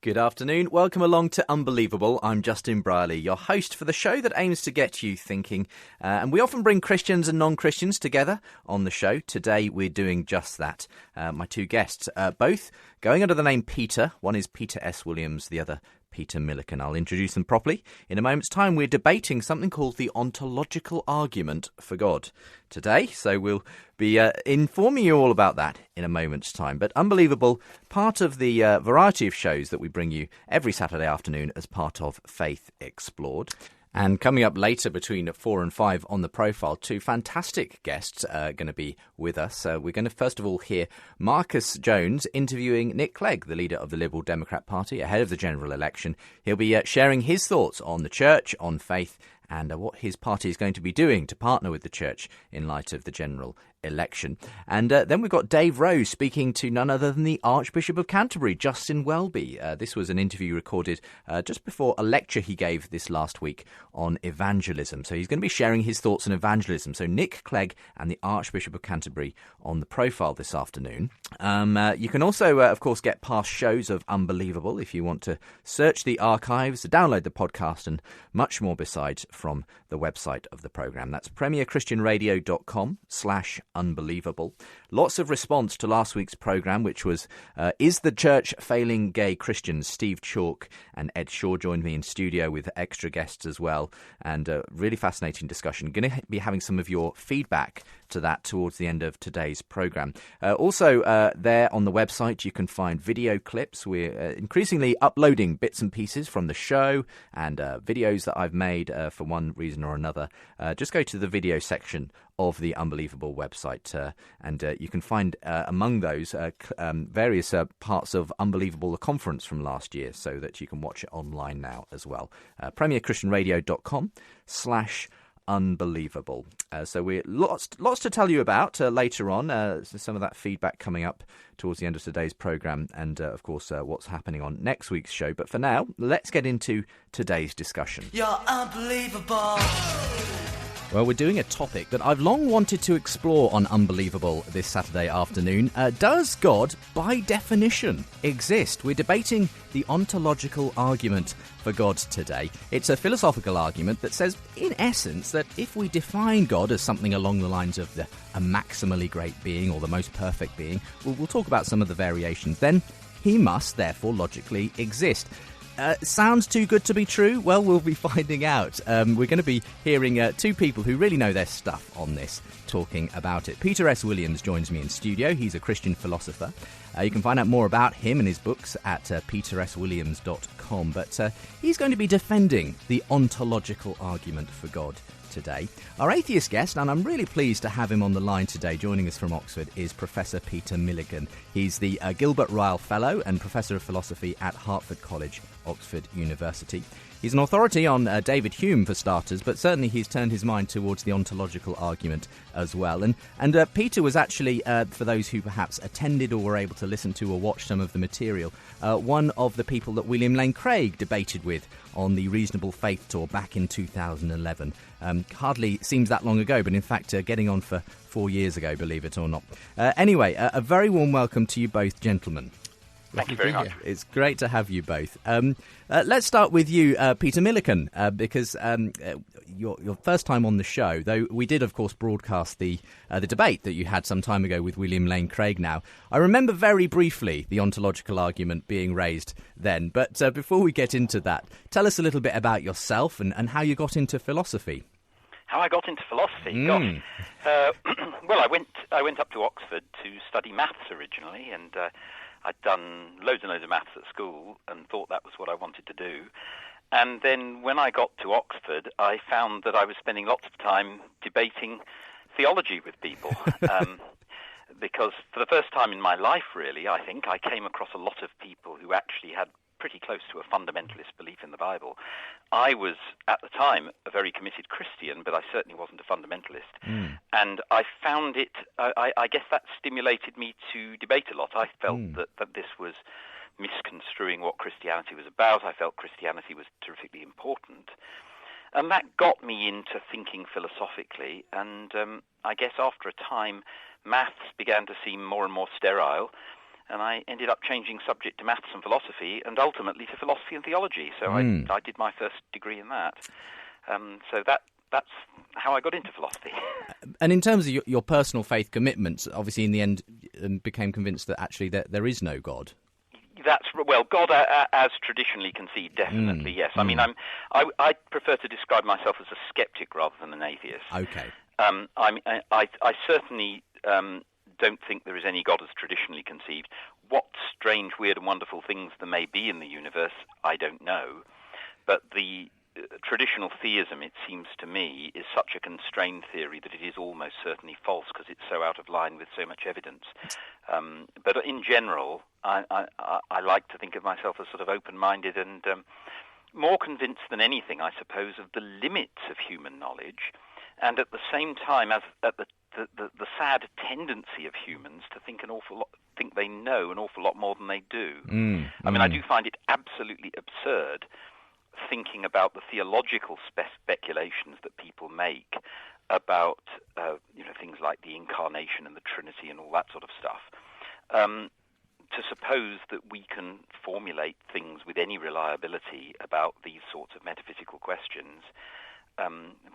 Good afternoon. Welcome along to Unbelievable. I'm Justin Brierley, your host for the show that aims to get you thinking. And we often bring Christians and non-Christians together on the show. Today we're doing just that. My two guests, both going under the name Peter. One is Peter S. Williams, the other Peter Millican. I'll introduce them properly. In a moment's time, we're debating something called the ontological argument for God today. So we'll be informing you all about that in a moment's time. But Unbelievable, part of the variety of shows that we bring you every Saturday afternoon as part of Faith Explored. And coming up later between 4 and 5 on the profile, two fantastic guests are going to be with us. We're going to first of all hear Marcus Jones interviewing Nick Clegg, the leader of the Liberal Democrat Party, ahead of the general election. He'll be sharing his thoughts on the church, on faith, and what his party is going to be doing to partner with the church in light of the general election. And then we've got Dave Rose speaking to none other than the Archbishop of Canterbury, Justin Welby. This was an interview recorded just before a lecture he gave this last week on evangelism. So he's going to be sharing his thoughts on evangelism. So Nick Clegg and the Archbishop of Canterbury on the profile this afternoon. You can also, of course, get past shows of Unbelievable if you want to search the archives, download the podcast and much more besides from the website of the programme. That's premierchristianradio.com/unbelievable. Lots of response to last week's programme, which was Is the Church Failing Gay Christians? Steve Chalk and Ed Shaw joined me in studio with extra guests as well, and a really fascinating discussion. Going to be having some of your feedback to that towards the end of today's programme. Also, there on the website you can find video clips. We're increasingly uploading bits and pieces from the show and videos that I've made for one reason or another. Just go to the video section of the Unbelievable website, and you can find among those various parts of Unbelievable, the conference from last year, so that you can watch it online now as well. premierchristianradio.com/unbelievable. So we're lots to tell you about later on. Some of that feedback coming up towards the end of today's programme, and of course what's happening on next week's show. But for now, let's get into today's discussion. You're unbelievable. Well, we're doing a topic that I've long wanted to explore on Unbelievable this Saturday afternoon. Does God, by definition, exist? We're debating the ontological argument for God today. It's a philosophical argument that says, in essence, that if we define God as something along the lines of a maximally great being or the most perfect being, we'll talk about some of the variations, then he must therefore logically exist. Sounds too good to be true? Well, we'll be finding out. We're going to be hearing two people who really know their stuff on this talking about it. Peter S. Williams joins me in studio. He's a Christian philosopher. You can find out more about him and his books at peterswilliams.com. But he's going to be defending the ontological argument for God today. Our atheist guest, and I'm really pleased to have him on the line today, joining us from Oxford, is Professor Peter Millican. He's the Gilbert Ryle Fellow and Professor of Philosophy at Hertford College, Oxford University. He's an authority on David Hume, for starters, but certainly he's turned his mind towards the ontological argument as well. And Peter was actually, for those who perhaps attended or were able to listen to or watch some of the material, one of the people that William Lane Craig debated with on the Reasonable Faith Tour back in 2011. Hardly seems that long ago, but in fact getting on for 4 years ago, believe it or not. Anyway, a very warm welcome to you both, gentlemen. Thank you very much. It's great to have you both. Let's start with you, Peter Millican, because your first time on the show, though we did, of course, broadcast the debate that you had some time ago with William Lane Craig now. I remember very briefly the ontological argument being raised then, but before we get into that, tell us a little bit about yourself and how you got into philosophy. How I got into philosophy? Gosh. Well, I went up to Oxford to study maths originally, and I'd done loads and loads of maths at school and thought that was what I wanted to do. And then when I got to Oxford, I found that I was spending lots of time debating theology with people. Because for the first time in my life, really, I think, I came across a lot of people who actually had pretty close to a fundamentalist belief in the Bible. I was, at the time, a very committed Christian, but I certainly wasn't a fundamentalist. And I found it, I guess that stimulated me to debate a lot. I felt that this was misconstruing what Christianity was about. I felt Christianity was terrifically important. And that got me into thinking philosophically. And I guess after a time, maths began to seem more and more sterile. and I ended up changing subject to maths and philosophy, and ultimately to philosophy and theology. So I did my first degree in that. So that's how I got into philosophy. And in terms of your personal faith commitments, obviously in the end became convinced that actually there is no God. God as traditionally conceived, definitely, yes. I mean, I prefer to describe myself as a skeptic rather than an atheist. Okay. I certainly don't think there is any God as traditionally conceived. What strange, weird and wonderful things there may be in the universe, I don't know. But the traditional theism, it seems to me, is such a constrained theory that it is almost certainly false because it's so out of line with so much evidence. But in general, I like to think of myself as sort of open-minded and more convinced than anything, I suppose, of the limits of human knowledge, and at the same time, as at the sad tendency of humans to think think they know an awful lot more than they do. I mean, I do find it absolutely absurd thinking about the theological speculations that people make about things like the incarnation and the Trinity and all that sort of stuff. To suppose that we can formulate things with any reliability about these sorts of metaphysical questions,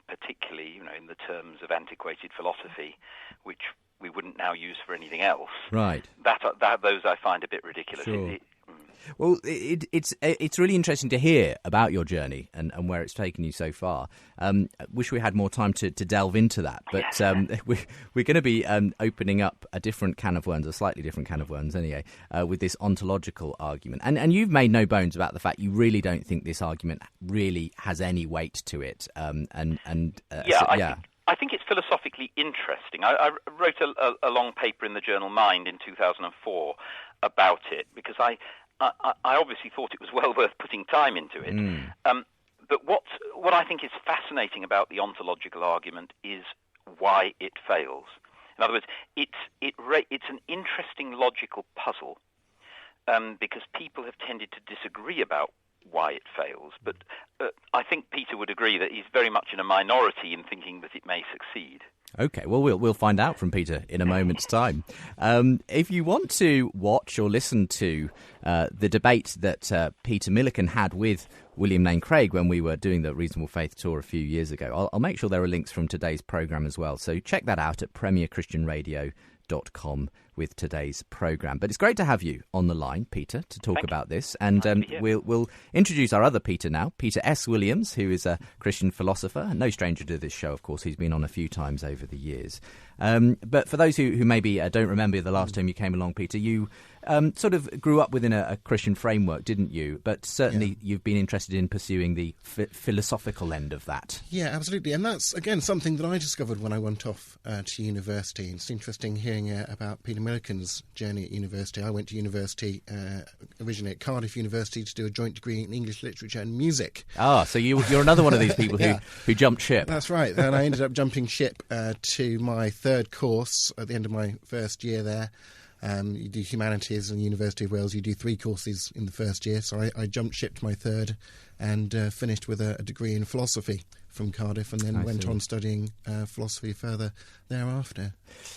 particularly in the terms of antiquated philosophy, which we wouldn't now use for anything else. Right. Those I find a bit ridiculous. Sure. Well, it's really interesting to hear about your journey and where it's taken you so far. I wish we had more time to delve into that, but we're going to be opening up a different can of worms, a slightly different can of worms anyway, with this ontological argument. And you've made no bones about the fact you really don't think this argument really has any weight to it. I think it's philosophically interesting. I wrote a long paper in the journal Mind in 2004 about it because I obviously thought it was well worth putting time into it. But what I think is fascinating about the ontological argument is why it fails. In other words, it's an interesting logical puzzle because people have tended to disagree about why it fails. But I think Peter would agree that he's very much in a minority in thinking that it may succeed. Okay, well, we'll find out from Peter in a moment's time. If you want to watch or listen to the debate that Peter Millican had with William Lane Craig when we were doing the Reasonable Faith tour a few years ago, I'll make sure there are links from today's programme as well. So check that out at premierchristianradio.com with today's programme. But it's great to have you on the line, Peter, to talk about this. And we'll introduce our other Peter now, Peter S. Williams, who is a Christian philosopher. No stranger to this show, of course. He's been on a few times over the years. But for those who maybe don't remember the last time you came along, Peter, you sort of grew up within a Christian framework, didn't you? But certainly you've been interested in pursuing the philosophical end of that. Yeah, absolutely. And that's, again, something that I discovered when I went off to university. It's interesting hearing about Peter Millican's journey at university. I went to university, originally at Cardiff University, to do a joint degree in English literature and music. Ah, so you're another one of these people who jumped ship. That's right. And I ended up jumping ship to my third course at the end of my first year there. You do humanities in the University of Wales. You do 3 courses in the first year. So I jumped ship to my third and finished with a degree in philosophy from Cardiff, and then went on studying philosophy further thereafter.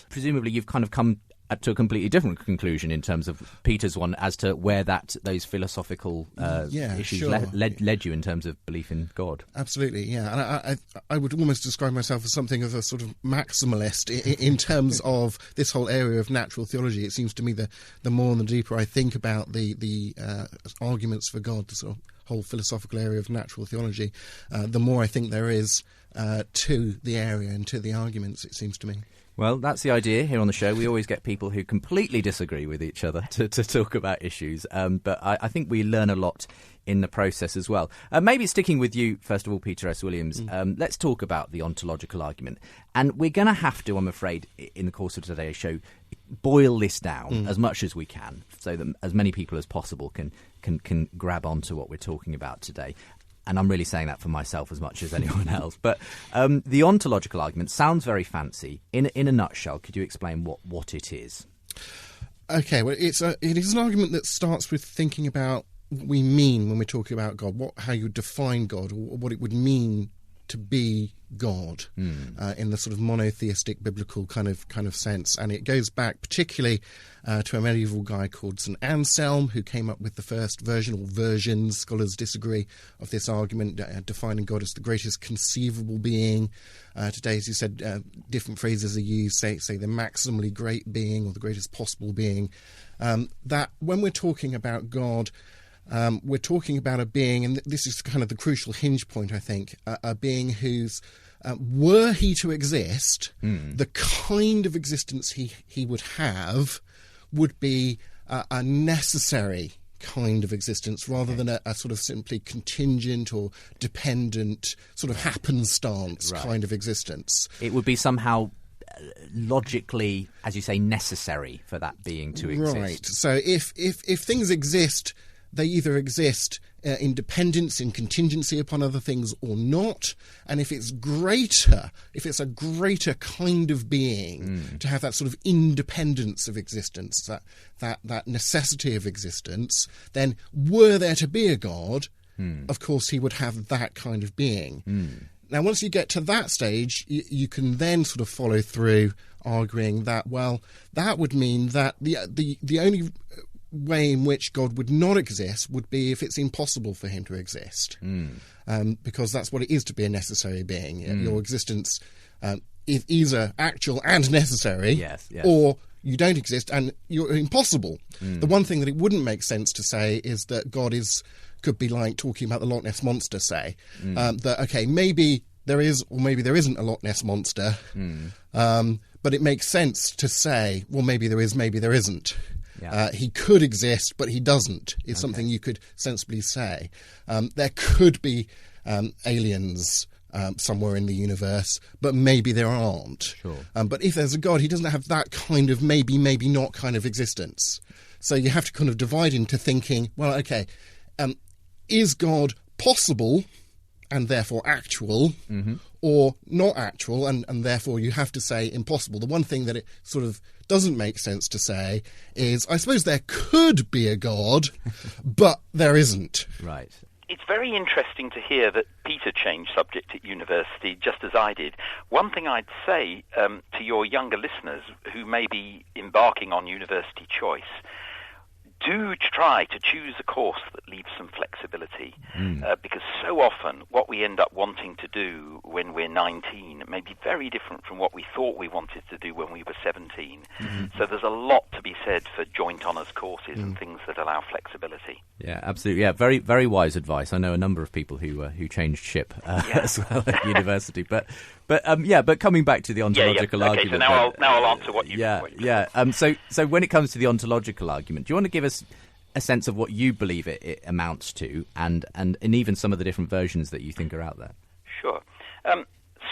Presumably you've kind of come to a completely different conclusion in terms of Peter's one as to where those philosophical issues led you in terms of belief in God. Absolutely, yeah. And I would almost describe myself as something of a sort of maximalist in terms of this whole area of natural theology. It seems to me the more and the deeper I think about the arguments for God, the sort of whole philosophical area of natural theology, the more I think there is to the area and to the arguments, it seems to me. Well, that's the idea here on the show. We always get people who completely disagree with each other to talk about issues. But I think we learn a lot in the process as well. Maybe sticking with you, first of all, Peter S. Williams, let's talk about the ontological argument. And we're going to have to, I'm afraid, in the course of today's show, boil this down as much as we can so that as many people as possible can grab onto what we're talking about today. And I'm really saying that for myself as much as anyone else. But the ontological argument sounds very fancy. In a nutshell, could you explain what it is? Okay, well, it is an argument that starts with thinking about what we mean when we're talking about God, how you define God, or what it would mean to be God in the sort of monotheistic biblical kind of sense, and it goes back particularly to a medieval guy called St. Anselm, who came up with the first version or versions. Scholars disagree of this argument, defining God as the greatest conceivable being. Today, as you said, different phrases are used. Say the maximally great being or the greatest possible being. That when we're talking about God, we're talking about a being, and this is kind of the crucial hinge point, I think, a being whose, were he to exist, the kind of existence he would have would be a necessary kind of existence rather than a sort of simply contingent or dependent sort of happenstance kind of existence. It would be somehow logically, as you say, necessary for that being to exist. Right. So if things exist, they either exist in dependence, in contingency upon other things or not. And if it's a greater kind of being to have that sort of independence of existence, that necessity of existence, then were there to be a God, of course he would have that kind of being. Now, once you get to that stage, you can then sort of follow through arguing that, well, that would mean that the only way in which God would not exist would be if it's impossible for him to exist, because that's what it is to be a necessary being. Your existence is either actual and necessary, or you don't exist and you're impossible. The one thing that it wouldn't make sense to say is that God could be like talking about the Loch Ness Monster, say, that, okay, maybe there is or maybe there isn't a Loch Ness Monster, but it makes sense to say, well, maybe there is, maybe there isn't. He could exist, but he doesn't, is something you could sensibly say. There could be aliens somewhere in the universe, but maybe there aren't. Sure. But if there's a God, he doesn't have that kind of maybe, maybe not kind of existence. So you have to kind of divide into thinking, well, okay, is God possible and therefore actual, or not actual and therefore you have to say impossible? The one thing that it sort of doesn't make sense to say is, I suppose there could be a God, but there isn't. Right. It's very interesting to hear that Peter changed subject at university, just as I did. One thing I'd say to your younger listeners who may be embarking on university choice, do try to choose a course that leaves some flexibility, because so often what we end up wanting to do when we're 19 may be very different from what we thought we wanted to do when we were 17. So there's a lot to be said for joint honours courses and things that allow flexibility. Yeah, absolutely. Yeah, very, very wise advice. I know a number of people who changed ship as well at university. But coming back to the ontological argument. Okay, so now I'll answer what you. So when it comes to the ontological argument, do you want to give us a sense of what you believe it amounts to, and even some of the different versions that you think are out there? Sure.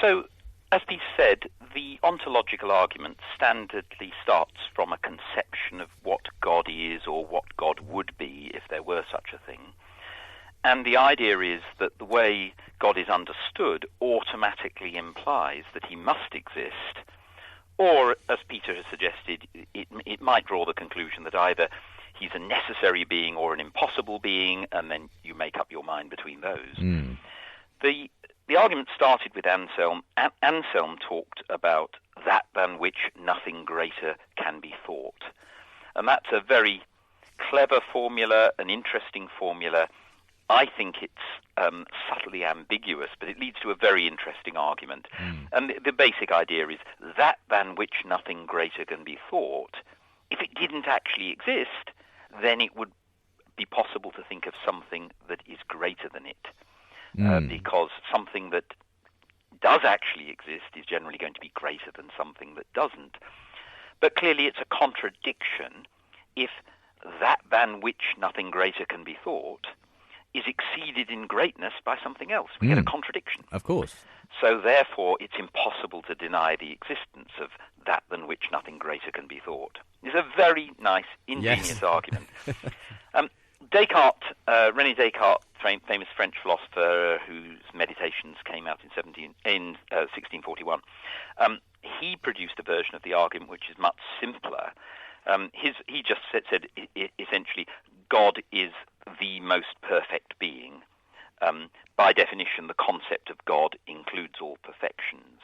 So, as Pete said, the ontological argument standardly starts from a conception of what God is or what God would be if there were such a thing. And the idea is that the way God is understood automatically implies that he must exist, or, as Peter has suggested, it might draw the conclusion that either he's a necessary being or an impossible being, and then you make up your mind between those. The argument started with Anselm. Anselm talked about that than which nothing greater can be thought. And that's a very clever formula, an interesting formula. I think it's subtly ambiguous, but it leads to a very interesting argument. And the basic idea is that than which nothing greater can be thought. If it didn't actually exist, then it would be possible to think of something that is greater than it. Because something that does actually exist is generally going to be greater than something that doesn't. But clearly it's a contradiction if that than which nothing greater can be thought is exceeded in greatness by something else. We get a contradiction. Of course. So therefore it's impossible to deny the existence of that than which nothing greater can be thought. It's a very nice, ingenious argument. Descartes, René Descartes, famous French philosopher whose Meditations came out in 1641, he produced a version of the argument which is much simpler. He just said essentially, God is the most perfect being, by definition, the concept of God includes all perfections.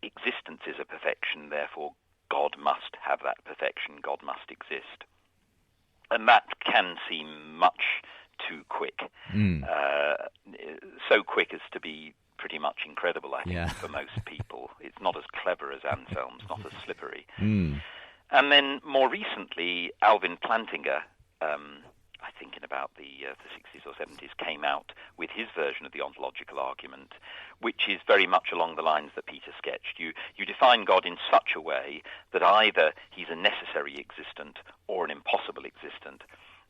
Existence is a perfection, therefore God must have that perfection, God must exist. And that can seem much too quick, so quick as to be pretty much incredible, I think, for most people. It's not as clever as Anselm's, not as slippery. And then more recently, Alvin Plantinga, I think in about the 60s or 70s, came out with his version of the ontological argument, which is very much along the lines that Peter sketched. You define God in such a way that either he's a necessary existent or an impossible existent.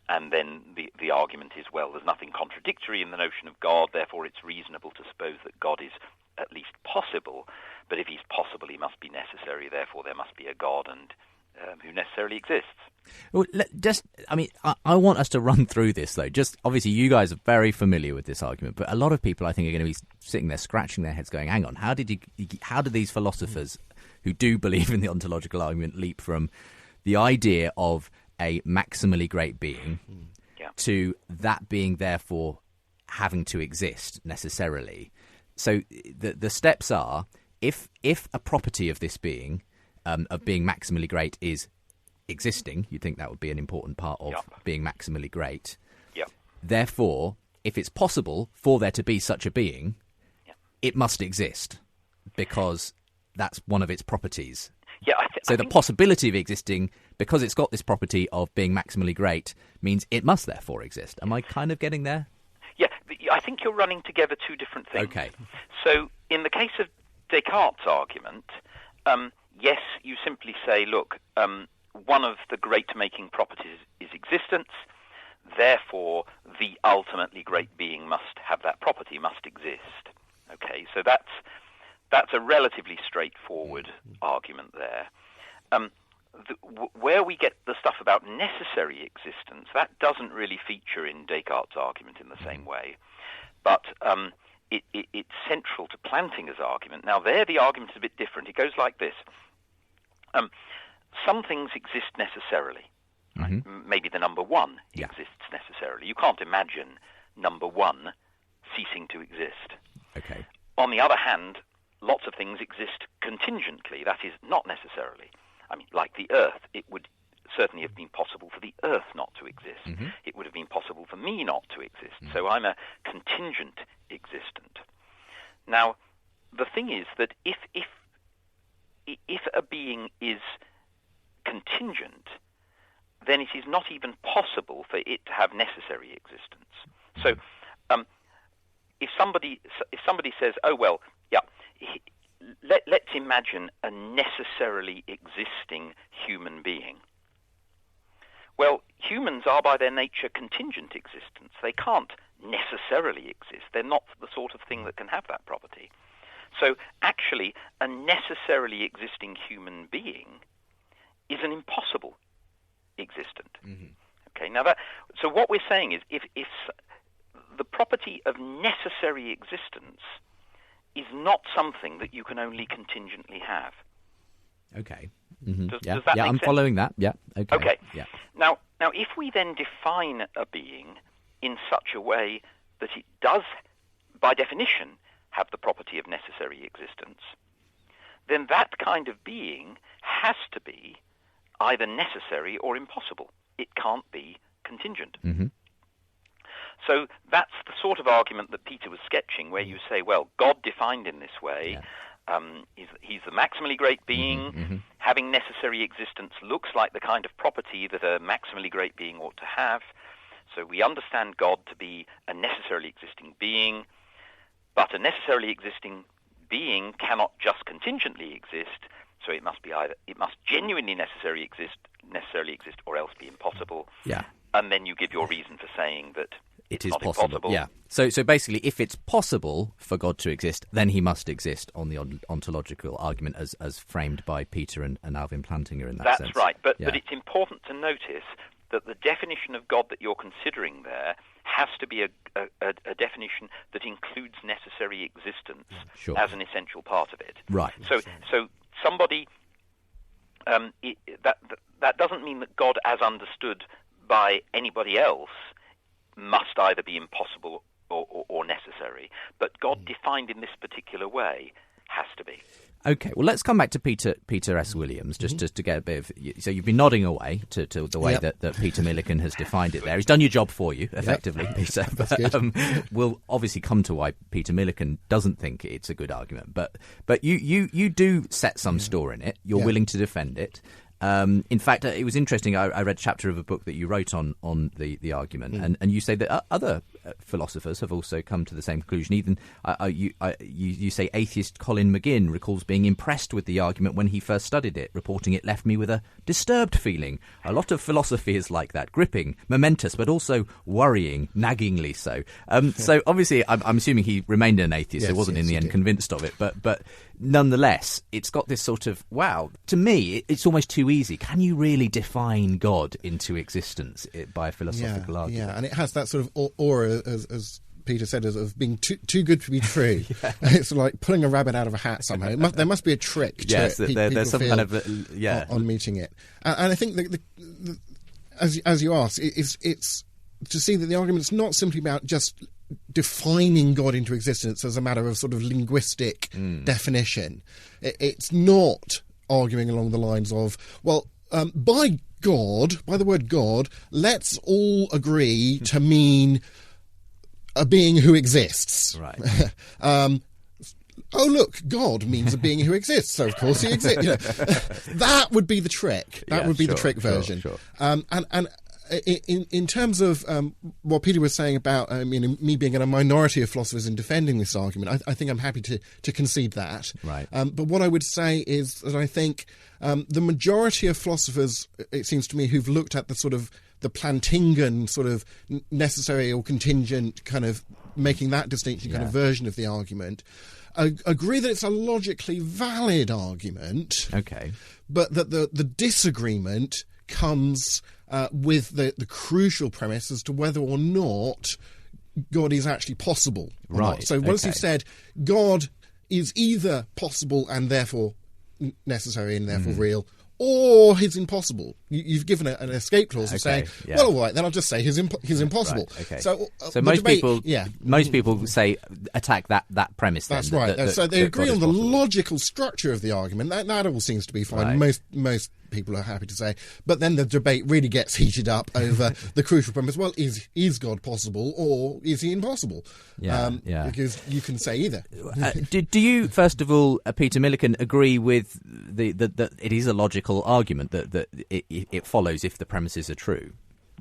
And then the argument is, well, there's nothing contradictory in the notion of God, therefore it's reasonable to suppose that God is at least possible. But if he's possible, he must be necessary, therefore there must be a God and who necessarily exists. Well, I want us to run through this, though. Just obviously, you guys are very familiar with this argument, but a lot of people, I think, are going to be sitting there scratching their heads, going, "Hang on, how did these philosophers who do believe in the ontological argument leap from the idea of a maximally great being to that being therefore having to exist necessarily?" So the steps are: if a property of this being, of being maximally great, is existing, you'd think that would be an important part of being maximally great. Therefore, if it's possible for there to be such a being, it must exist because that's one of its properties. So the possibility of existing, because it's got this property of being maximally great, means it must therefore exist. Am I kind of getting there? Yeah, I think you're running together two different things. Okay. So in the case of Descartes' argument, yes, you simply say, look, one of the great-making properties is existence, therefore the ultimately great being must have that property, must exist. Okay, so that's a relatively straightforward argument there. Where we get the stuff about necessary existence, that doesn't really feature in Descartes' argument in the same way. But it's central to Plantinga's argument. Now, there the argument is a bit different. It goes like this. Some things exist necessarily. Right? Maybe the number one exists necessarily. You can't imagine number one ceasing to exist. Okay. On the other hand, lots of things exist contingently, that is, not necessarily. I mean, like the Earth, it would certainly have been possible for the Earth not to exist. It would have been possible for me not to exist. So I'm a contingent existent. Now, the thing is that if a being is contingent, then it is not even possible for it to have necessary existence. So if somebody says, oh, well, let's imagine a necessarily existing human being. Well, humans are by their nature contingent existence. They can't necessarily exist. They're not the sort of thing that can have that property. So actually, a necessarily existing human being is an impossible existent. Okay. Now so what we're saying is, if the property of necessary existence is not something that you can only contingently have. Okay. Does that make I'm sense? Following that. Yeah. Okay. Yeah. Now, if we then define a being in such a way that it does, by definition, have the property of necessary existence, then that kind of being has to be either necessary or impossible. It can't be contingent. So that's the sort of argument that Peter was sketching, where you say, well, God defined in this way, he's the maximally great being. Having necessary existence looks like the kind of property that a maximally great being ought to have. So we understand God to be a necessarily existing being, but a necessarily existing being cannot just contingently exist. So it must genuinely necessarily exist, or else be impossible. Yeah. And then you give your reason for saying that it is not possible. Impossible. Yeah. So basically, if it's possible for God to exist, then he must exist on the ontological argument as framed by Peter and Alvin Plantinga in that sense. That's right. But it's important to notice that the definition of God that you're considering there has to be a definition that includes necessary existence as an essential part of it. Right. So somebody that doesn't mean that God, as understood by anybody else, must either be impossible or necessary, but God defined in this particular way has to be. Okay, well, let's come back to Peter S. Williams, just to get a bit of... So you've been nodding away to the way that Peter Millican has defined it there. He's done your job for you, effectively, Peter. But, we'll obviously come to why Peter Millican doesn't think it's a good argument. But you do set some store in it. You're willing to defend it. In fact, it was interesting. I read a chapter of a book that you wrote on the argument, and you say that other philosophers have also come to the same conclusion. Even you say atheist Colin McGinn recalls being impressed with the argument when he first studied it, reporting it left me with a disturbed feeling. A lot of philosophy is like that, gripping, momentous, but also worrying, naggingly so. So obviously, I'm assuming he remained an atheist, so wasn't in the end convinced of it, but nonetheless, it's got this sort of, wow, to me, it's almost too easy. Can you really define God into existence by a philosophical argument? Yeah, and it has that sort of aura, as Peter said, of being too good to be true. It's like pulling a rabbit out of a hat somehow. There must be a trick to it. There's some kind of on meeting it. And I think that as you asked, it's to see that the argument's not simply about just defining God into existence as a matter of sort of linguistic definition. It's not arguing along the lines of, well, by the word God, let's all agree to mean a being who exists. Right. Oh, look, God means a being who exists, so of course he exists. That would be the trick. That would be the trick version. Sure. And in terms of what Peter was saying about me being in a minority of philosophers in defending this argument, I think I'm happy to concede that. Right. But what I would say is that I think the majority of philosophers, it seems to me, who've looked at the sort of the Plantingan sort of necessary or contingent kind of making that distinction kind of version of the argument, agree that it's a logically valid argument. Okay. But that the disagreement comes with the crucial premise as to whether or not God is actually possible or not. So once you've said God is either possible and therefore necessary and therefore real, or he's impossible, you've given an escape clause of saying, well, all right, then I'll just say he's impossible. Right, okay. So most people say attack that premise. That's then, right. So they agree on the logical structure of the argument. That all seems to be fine. Right. Most people are happy to say. But then the debate really gets heated up over the crucial premise. Well, is God possible or is he impossible? Because you can say either. Do you, first of all, Peter Millican, agree with that it is a logical argument that it follows if the premises are true,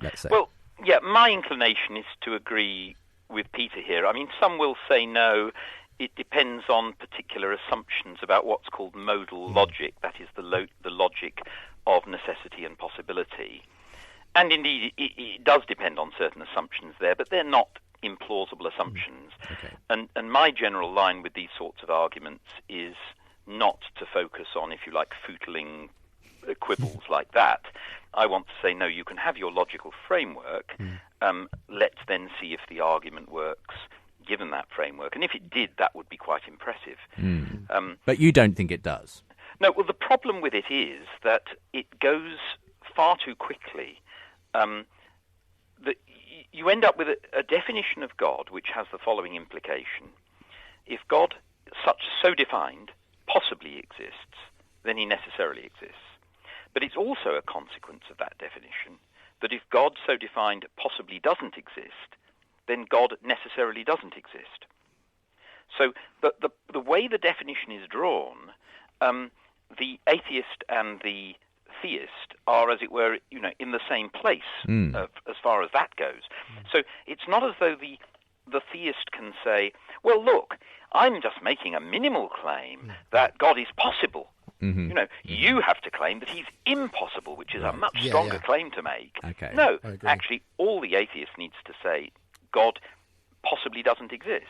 let's say? Well, yeah, my inclination is to agree with Peter here. I mean, some will say no. It depends on particular assumptions about what's called modal logic, that is the logic of necessity and possibility. And indeed, it does depend on certain assumptions there, but they're not implausible assumptions. Okay. And my general line with these sorts of arguments is not to focus on, if you like, footling quibbles like that. I want to say, no, you can have your logical framework. Let's then see if the argument works given that framework. And if it did, that would be quite impressive. But you don't think it does? No, well, the problem with it is that it goes far too quickly. That you end up with a definition of God which has the following implication. If God, so defined, possibly exists, then he necessarily exists. But it's also a consequence of that definition that if God, so defined, possibly doesn't exist, then God necessarily doesn't exist. So the way the definition is drawn, the atheist and the theist are, as it were, in the same place as far as that goes. So it's not as though the theist can say, well, look, I'm just making a minimal claim that God is possible. You have to claim that he's impossible, which is a much stronger claim to make. Okay. No, actually, all the atheist needs to say, God possibly doesn't exist.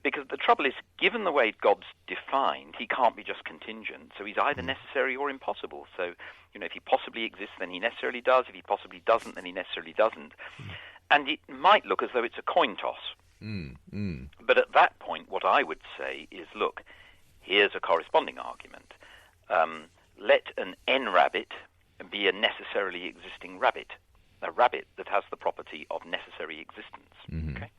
Because the trouble is, given the way God's defined, he can't be just contingent. So he's either necessary or impossible. So, if he possibly exists, then he necessarily does. If he possibly doesn't, then he necessarily doesn't. And it might look as though it's a coin toss. But at that point, what I would say is, look, here's a corresponding argument. Let an n-rabbit be a necessarily existing rabbit. A rabbit that has the property of necessary existence. Okay?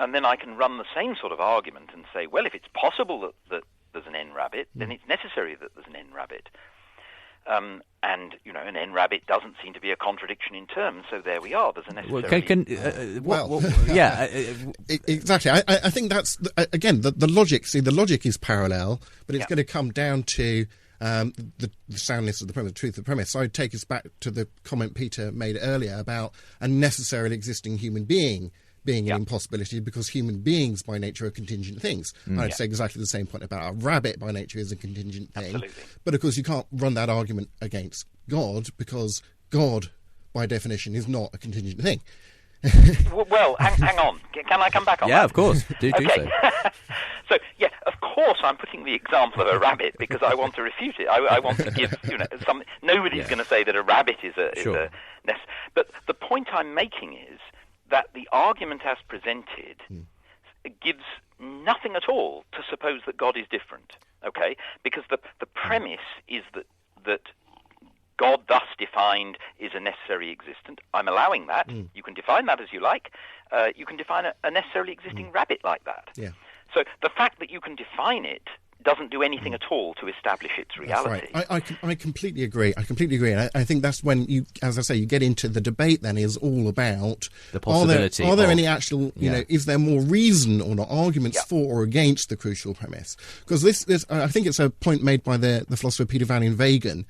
and then I can run the same sort of argument and say, well, if it's possible that there's an n-rabbit, then it's necessary that there's an n-rabbit. And, an n-rabbit doesn't seem to be a contradiction in terms, so there we are. There's a necessary... Exactly. I think that's, again, the logic. See, the logic is parallel, but it's going to come down to the soundness of the premise, the truth of the premise. So I'd take us back to the comment Peter made earlier about a necessarily existing human being being an impossibility, because human beings by nature are contingent things. I'd say exactly the same point about a rabbit by nature is a contingent thing. Absolutely. But of course you can't run that argument against God, because God by definition is not a contingent thing. Well, hang on. Can I come back on that? Yeah, of course. Do so. So, of course I'm putting the example of a rabbit because I want to refute it. I want to give, some... Nobody's going to say that a rabbit is a nest. But the point I'm making is that the argument as presented gives nothing at all to suppose that God is different, okay? Because the premise is that God, thus defined, is a necessary existent. I'm allowing that. You can define that as you like. You can define a necessarily existing rabbit like that. Yeah. So the fact that you can define it doesn't do anything at all to establish its reality. That's right. I completely agree. And I think that's when you, as I say, you get into the debate then is all about the possibility. Are there any actual, is there more reason or not arguments for or against the crucial premise? Because this I think it's a point made by the philosopher Peter van Inwagen,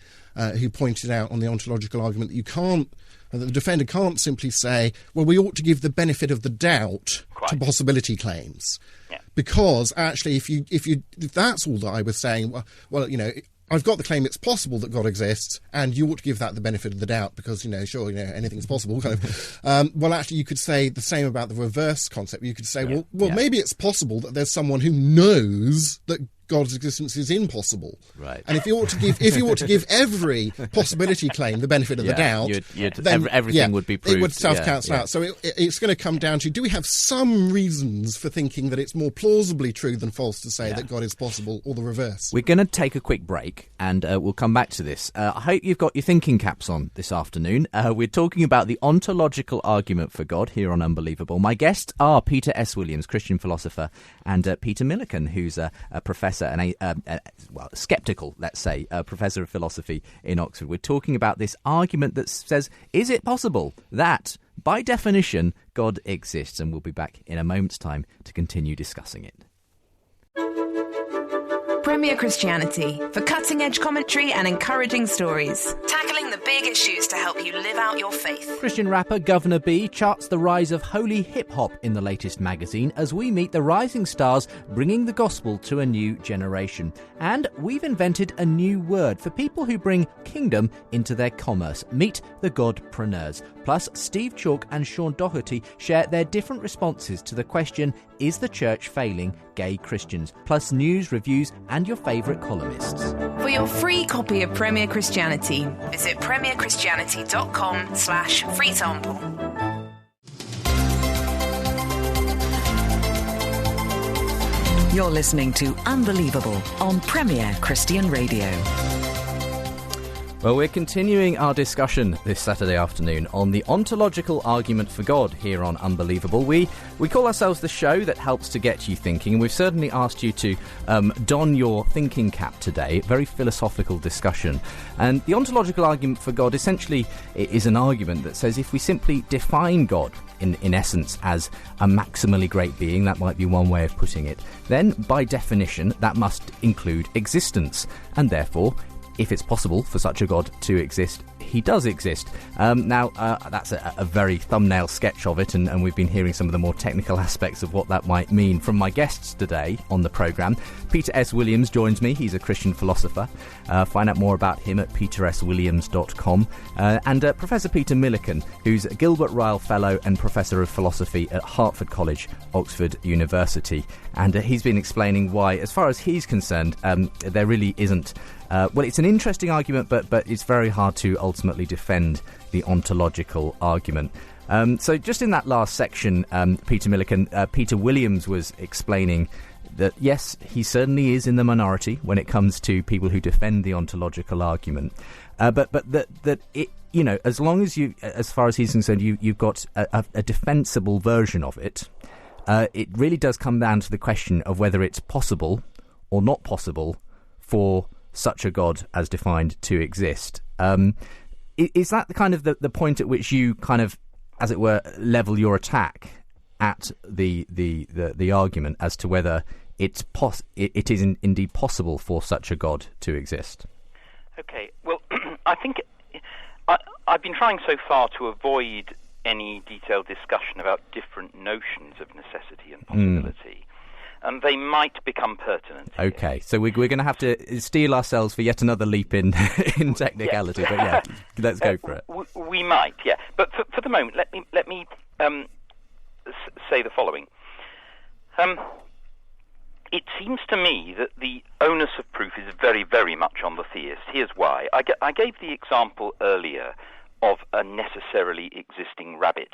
who pointed out on the ontological argument that the defender can't simply say, well, we ought to give the benefit of the doubt to possibility claims. Yeah. Because actually, if that's all that I was saying, well, I've got the claim it's possible that God exists, and you ought to give that the benefit of the doubt because, anything's possible. Kind of. Well, actually, you could say the same about the reverse concept. You could say, maybe it's possible that there's someone who knows that God's existence is impossible. Right. And if you ought to give every possibility claim the benefit of the doubt, then everything would be proved. It would self-cancel out. So it's going to come down to, do we have some reasons for thinking that it's more plausibly true than false to say that God is possible, or the reverse? We're going to take a quick break, and we'll come back to this. I hope you've got your thinking caps on this afternoon. We're talking about the ontological argument for God here on Unbelievable. My guests are Peter S. Williams, Christian philosopher, and Peter Millican, who's a professor and skeptical, let's say, professor of philosophy in Oxford. We're talking about this argument that says, is it possible that, by definition, God exists? And we'll be back in a moment's time to continue discussing it. Premier Christianity, for cutting-edge commentary and encouraging stories. Tackling the big issues to help you live out your faith. Christian rapper Governor B charts the rise of holy hip-hop in the latest magazine as we meet the rising stars bringing the gospel to a new generation. And we've invented a new word for people who bring kingdom into their commerce. Meet the Godpreneurs. Plus, Steve Chalk and Sean Doherty share their different responses to the question, is the church failing gay Christians? Plus news, reviews, and your favourite columnists. For your free copy of Premier Christianity, visit premierchristianity.com/free sample. You're listening to Unbelievable on Premier Christian Radio. Well, we're continuing our discussion this Saturday afternoon on the ontological argument for God here on Unbelievable. We call ourselves the show that helps to get you thinking, and we've certainly asked you to don your thinking cap today. Very philosophical discussion. And the ontological argument for God essentially is an argument that says if we simply define God in essence as a maximally great being, that might be one way of putting it, then by definition that must include existence, and therefore if it's possible for such a God to exist, he does exist. Now, that's a very thumbnail sketch of it, and we've been hearing some of the more technical aspects of what that might mean from my guests today on the programme. Peter S. Williams joins me. He's a Christian philosopher. Find out more about him at peterswilliams.com. And Professor Peter Millican, who's a Gilbert Ryle Fellow and Professor of Philosophy at Hertford College, Oxford University. And he's been explaining why, as far as he's concerned, there really isn't... it's an interesting argument, but it's very hard to ultimately defend the ontological argument. So just in that last section, Peter Millican, Peter Williams was explaining that, yes, he certainly is in the minority when it comes to people who defend the ontological argument. But that it, as long as as far as he's concerned, you've got a defensible version of it, it really does come down to the question of whether it's possible or not possible for such a God as defined to exist. Is that the kind of the point at which you kind of, as it were, level your attack at the argument as to whether it is indeed possible for such a God to exist? Okay, well, I think I've been trying so far to avoid any detailed discussion about different notions of necessity and possibility, and they might become pertinent. Okay, so we're going to have to steel ourselves for yet another leap in technicality, but yeah, let's go for it. We might, yeah, but for the moment, let me say the following. It seems to me that the onus of proof is very, very much on the theist. Here's why. I gave the example earlier of a necessarily existing rabbit,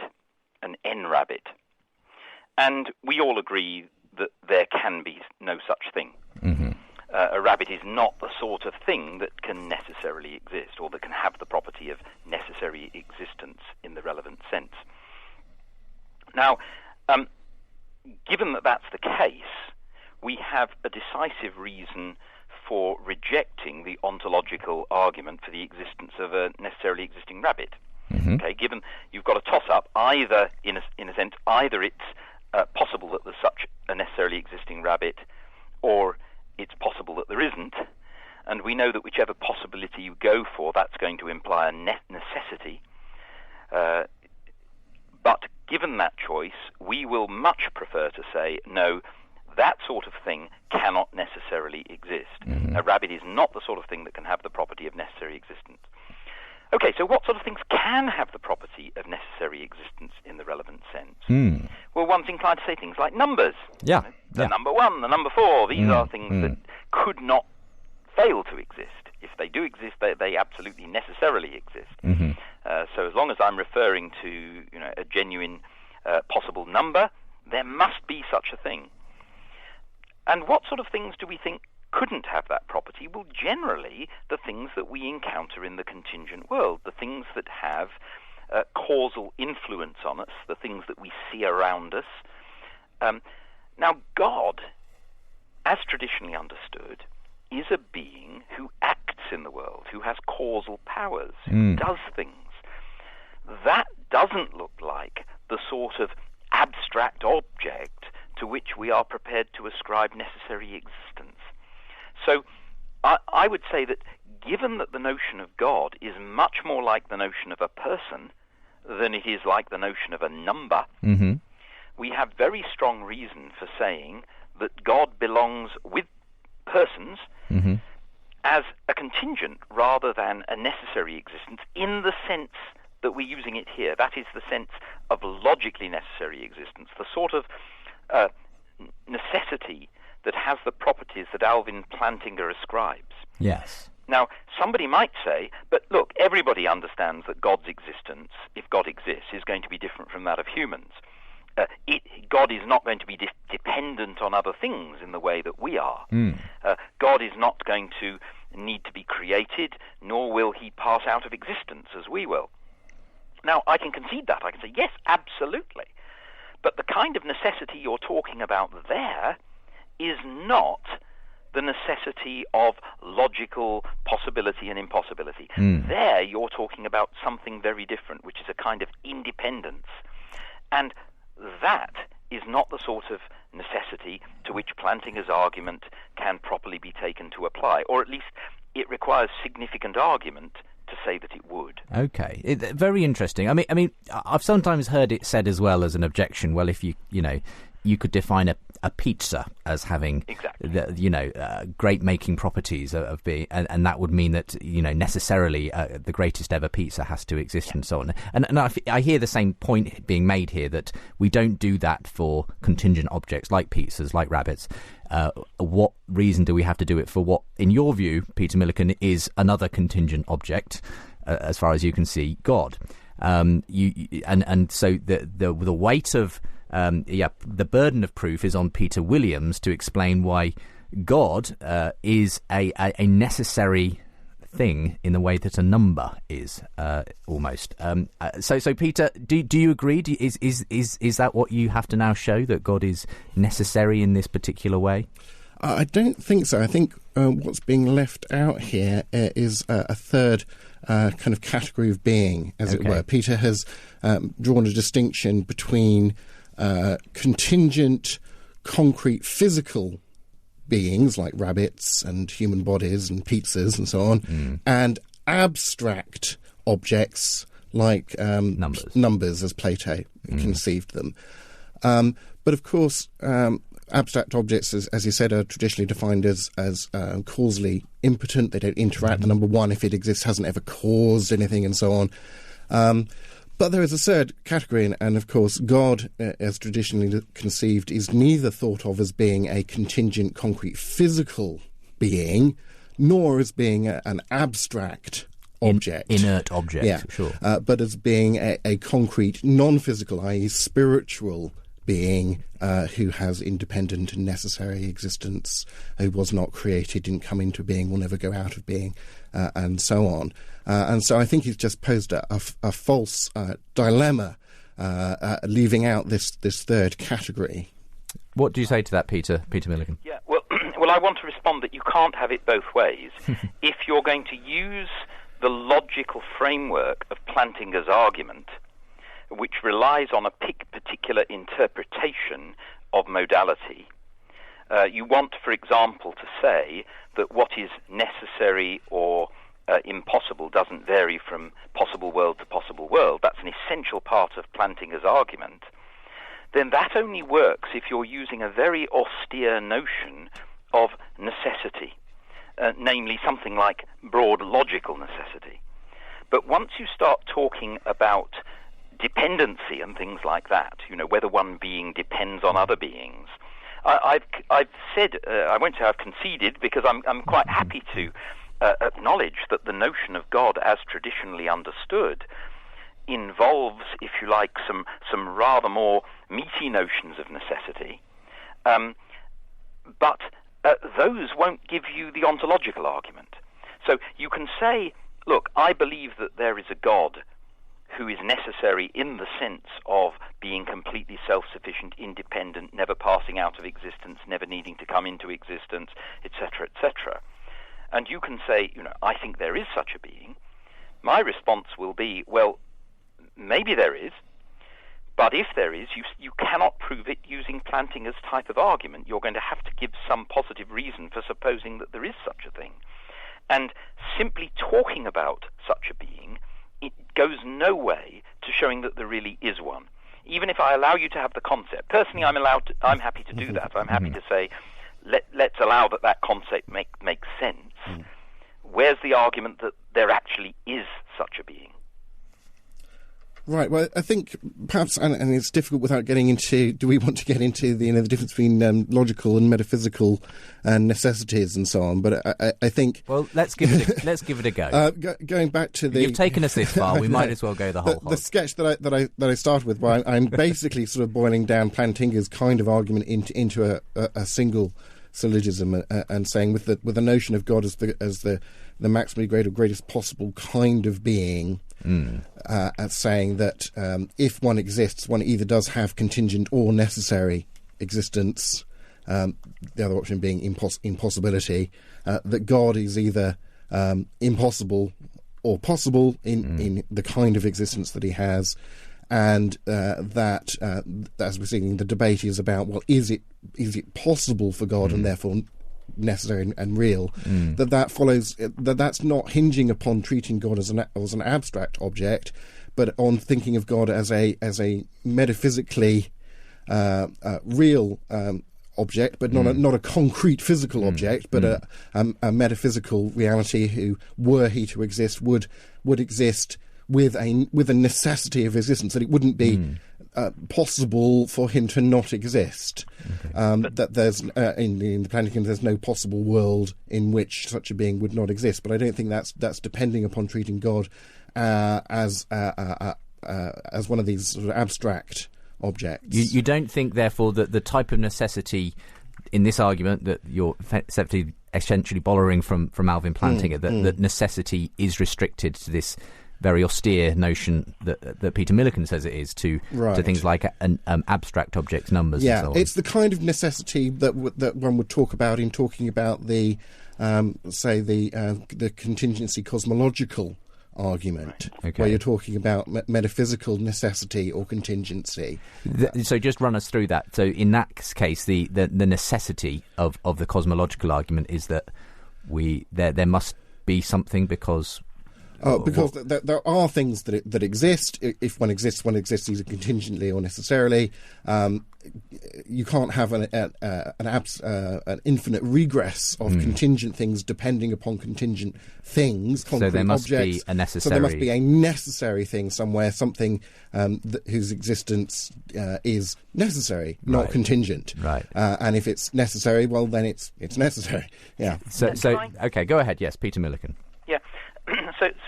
an N-rabbit. And we all agree that there can be no such thing. Mm-hmm. A rabbit is not the sort of thing that can necessarily exist, or that can have the property of necessary existence in the relevant sense. Now, given that that's the case, we have a decisive reason for rejecting the ontological argument for the existence of a necessarily existing rabbit. Mm-hmm. Okay, given you've got a toss-up, either in a sense, either it's possible that there's such a necessarily existing rabbit, or it's possible that there isn't, and we know that whichever possibility you go for, that's going to imply a necessity. But given that choice, we will much prefer to say, no, that sort of thing cannot necessarily exist. Mm-hmm. A rabbit is not the sort of thing that can have the property of necessary existence. Okay, so what sort of things can have the property of necessary existence in the relevant sense? Mm. Well, one's inclined to say things like numbers. Yeah. The number 1, the number 4, these are things that could not fail to exist. If they do exist, they absolutely necessarily exist. Mm-hmm. So as long as I'm referring to a genuine possible number, there must be such a thing. And what sort of things do we think couldn't have that property? Well, generally, the things that we encounter in the contingent world, the things that have causal influence on us, the things that we see around us. Now, God, as traditionally understood, is a being who acts in the world, who has causal powers, who does things. That doesn't look like the sort of abstract object to which we are prepared to ascribe necessary existence. So I would say that given that the notion of God is much more like the notion of a person than it is like the notion of a number, we have very strong reason for saying that God belongs with persons as a contingent rather than a necessary existence in the sense that we're using it here. That is the sense of logically necessary existence, the sort of necessity that has the properties that Alvin Plantinga ascribes. Yes. Now, somebody might say, but look, everybody understands that God's existence, if God exists, is going to be different from that of humans. God is not going to be dependent on other things in the way that we are. God is not going to need to be created, nor will he pass out of existence as we will. Now, I can concede that. I can say, yes, absolutely. But the kind of necessity you're talking about there is not the necessity of logical possibility and impossibility. There you're talking about something very different, which is a kind of independence. And that is not the sort of necessity to which Plantinga's argument can properly be taken to apply, or at least it requires significant argument to say that it would. Okay, very interesting. I mean, I've sometimes heard it said as well as an objection. Well, if you could define a pizza as having great making properties of being, and that would mean that necessarily the greatest ever pizza has to exist, and so on. And I hear the same point being made here, that we don't do that for contingent objects like pizzas, like rabbits. What reason do we have to do it for what, in your view, Peter Millican, is another contingent object, as far as you can see, God? So the weight of the burden of proof is on Peter Williams to explain why God is a necessary thing in the way that a number is, almost. So Peter, do you agree? Is that what you have to now show, that God is necessary in this particular way? I don't think so. I think what's being left out here is a third kind of category of being, as it were. Peter has drawn a distinction between contingent, concrete, physical beings like rabbits and human bodies and pizzas and so on, and abstract objects like numbers as Plato conceived them. But of course, abstract objects, as you said, are traditionally defined as causally impotent. They don't interact. The number one, if it exists, hasn't ever caused anything, and so on. But there is a third category, and of course God, as traditionally conceived, is neither thought of as being a contingent, concrete, physical being, nor as being an abstract object. Inert object, sure. But as being a concrete, non-physical, i.e. spiritual being who has independent and necessary existence, who was not created, didn't come into being, will never go out of being, and so on. And so I think he's just posed a false dilemma, leaving out this third category. What do you say to that, Peter Millican? Yeah, well, I want to respond that you can't have it both ways. If you're going to use the logical framework of Plantinga's argument, which relies on a particular interpretation of modality, you want, for example, to say that what is necessary or impossible doesn't vary from possible world to possible world. That's an essential part of Plantinga's argument. Then that only works if you're using a very austere notion of necessity, namely something like broad logical necessity. But once you start talking about dependency and things like that, whether one being depends on other beings, I've said, I won't say I've conceded, because I'm quite happy to acknowledge that the notion of God as traditionally understood involves, if you like, some rather more meaty notions of necessity, but those won't give you the ontological argument. So you can say, look, I believe that there is a God who is necessary in the sense of being completely self-sufficient, independent, never passing out of existence, never needing to come into existence, etc., etc. And you can say, I think there is such a being. My response will be, well, maybe there is, but if there is, you cannot prove it using Plantinga's type of argument. You're going to have to give some positive reason for supposing that there is such a thing. And simply talking about such a being, it goes no way to showing that there really is one. Even if I allow you to have the concept, personally, I'm happy to do that. I'm happy to say, let's allow that concept makes sense. Where's the argument that there actually is such a being? Right. Well, I think perhaps, and it's difficult without getting into. Do we want to get into the difference between logical and metaphysical necessities and so on? But I think. Well, let's give it a go. Going back to the. You've taken us this far. We might as well go the whole. The sketch that I started with, where I'm basically sort of boiling down Plantinga's kind of argument into a single syllogism, and saying with the notion of God as the maximally great or greatest possible kind of being. At saying that if one exists, one either does have contingent or necessary existence, the other option being impossibility, that God is either impossible or possible in the kind of existence that he has, and that, as we're seeing, the debate is about, well, is it possible for God and therefore necessary and real, that follows that's not hinging upon treating God as an abstract object, but on thinking of God as a metaphysically real object, but not a concrete physical object, but a metaphysical reality who, were he to exist, would exist with a necessity of existence, that it wouldn't be possible for him to not exist. That there's in the Plantingan, there's no possible world in which such a being would not exist. But I don't think that's depending upon treating God as one of these sort of abstract objects. You don't think, therefore, that the type of necessity in this argument that you're essentially borrowing from Alvin Plantinga, that necessity is restricted to this very austere notion that Peter Millican says it is to things like abstract objects, numbers, and so on. It's the kind of necessity that one would talk about in talking about the contingency cosmological argument, where you're talking about metaphysical necessity or contingency. So just run us through that. So in that case, the necessity of the cosmological argument is that there must be something because... because there are things that exist. If one exists either contingently or necessarily. You can't have an infinite regress of contingent things depending upon contingent things, concrete so there must objects. Be a necessary... So there must be a necessary thing somewhere, something whose existence is necessary, not contingent. Right. And if it's necessary, well, then it's necessary. Yeah. So okay, go ahead. Yes, Peter Millican. Yeah.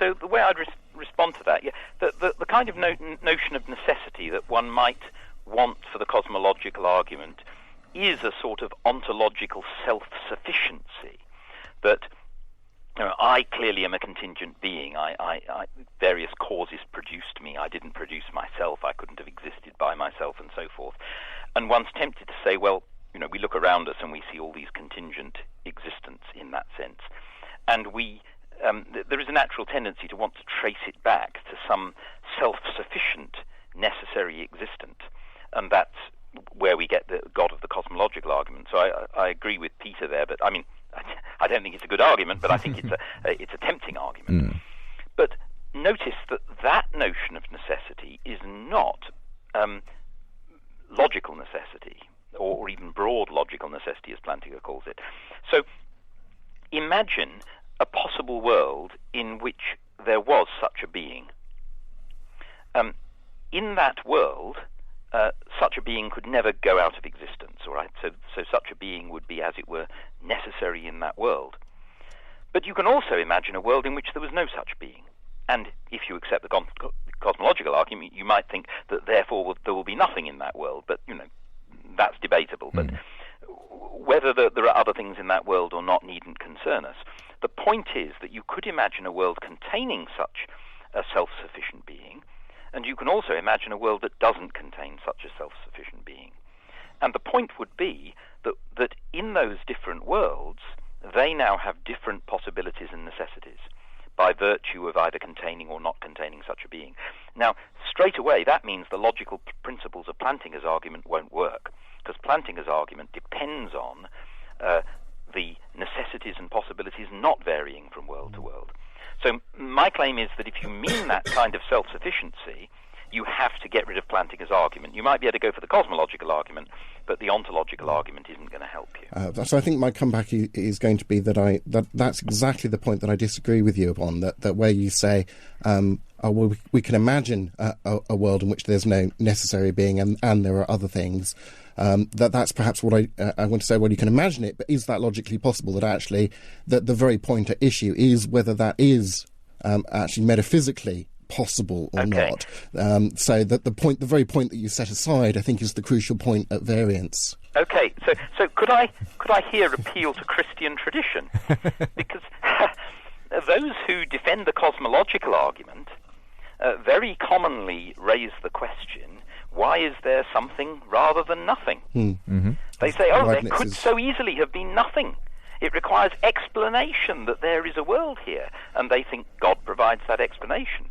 So the way I'd respond to that, the kind of notion of necessity that one might want for the cosmological argument is a sort of ontological self-sufficiency, that I clearly am a contingent being. I various causes produced me. I didn't produce myself. I couldn't have existed by myself, and so forth. And one's tempted to say, well, we look around us and we see all these contingent existence in that sense, and there is a natural tendency to want to trace it back to some self-sufficient, necessary existent, and that's where we get the God of the cosmological argument. So I agree with Peter there, but I mean, I don't think it's a good argument, but I think it's a tempting argument. But notice that notion of necessity is not logical necessity, or even broad logical necessity, as Plantinga calls it. So imagine a possible world in which there was such a being. In that world, such a being could never go out of existence, all right? So such a being would be, as it were, necessary in that world. But you can also imagine a world in which there was no such being. And if you accept the cosmological argument, you might think that therefore there will be nothing in that world. But, that's debatable. But whether there are other things in that world or not needn't concern us. The point is that you could imagine a world containing such a self-sufficient being, and you can also imagine a world that doesn't contain such a self-sufficient being. And the point would be that in those different worlds, they now have different possibilities and necessities by virtue of either containing or not containing such a being. Now, straight away, that means the logical principles of Plantinga's argument won't work, because Plantinga's argument depends on the necessities and possibilities not varying from world to world. So my claim is that if you mean that kind of self-sufficiency, you have to get rid of Plantinga's argument. You might be able to go for the cosmological argument, but the ontological argument isn't going to help you. So I think my comeback is going to be that's exactly the point that I disagree with you upon, that where you say, we can imagine a world in which there's no necessary being and there are other things. That's perhaps what I want to say. Well, you can imagine it, but is that logically possible? That actually, that the very point at issue is whether that is actually metaphysically possible or not. So that the very point that you set aside, I think, is the crucial point at variance. Okay, so could I here appeal to Christian tradition? Because those who defend the cosmological argument very commonly raise the question, why is there something rather than nothing? Mm-hmm. They say, there could so easily have been nothing. It requires explanation that there is a world here, and they think God provides that explanation.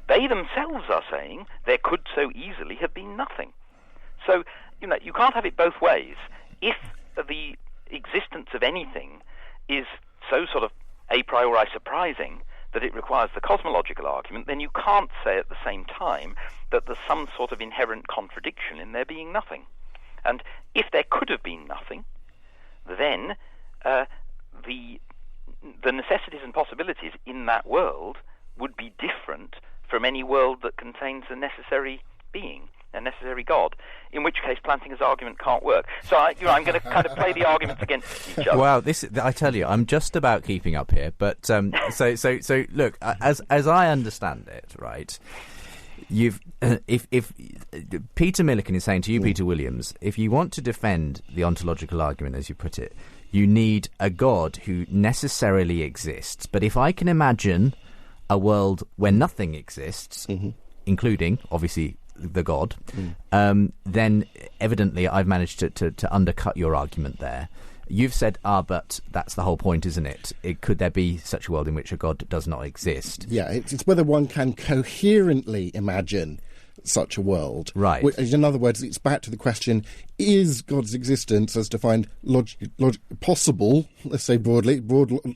They themselves are saying there could so easily have been nothing. So, you can't have it both ways. If the existence of anything is so sort of a priori surprising that it requires the cosmological argument, then you can't say at the same time that there's some sort of inherent contradiction in there being nothing. And if there could have been nothing, then the necessities and possibilities in that world would be different from any world that contains a necessary being, a necessary God, in which case Plantinga's argument can't work. So I'm going to kind of play the arguments against each other. Wow, I tell you, I'm just about keeping up here. But so look, as I understand it, right, if Peter Millican is saying to you, Peter Williams, if you want to defend the ontological argument, as you put it, you need a God who necessarily exists. But if I can imagine a world where nothing exists, including, obviously, the God, then evidently I've managed to undercut your argument there. You've said, but that's the whole point, isn't it? Could there be such a world in which a God does not exist? Yeah, it's whether one can coherently imagine such a world. Right. In other words, it's back to the question, is God's existence as defined possible, let's say broad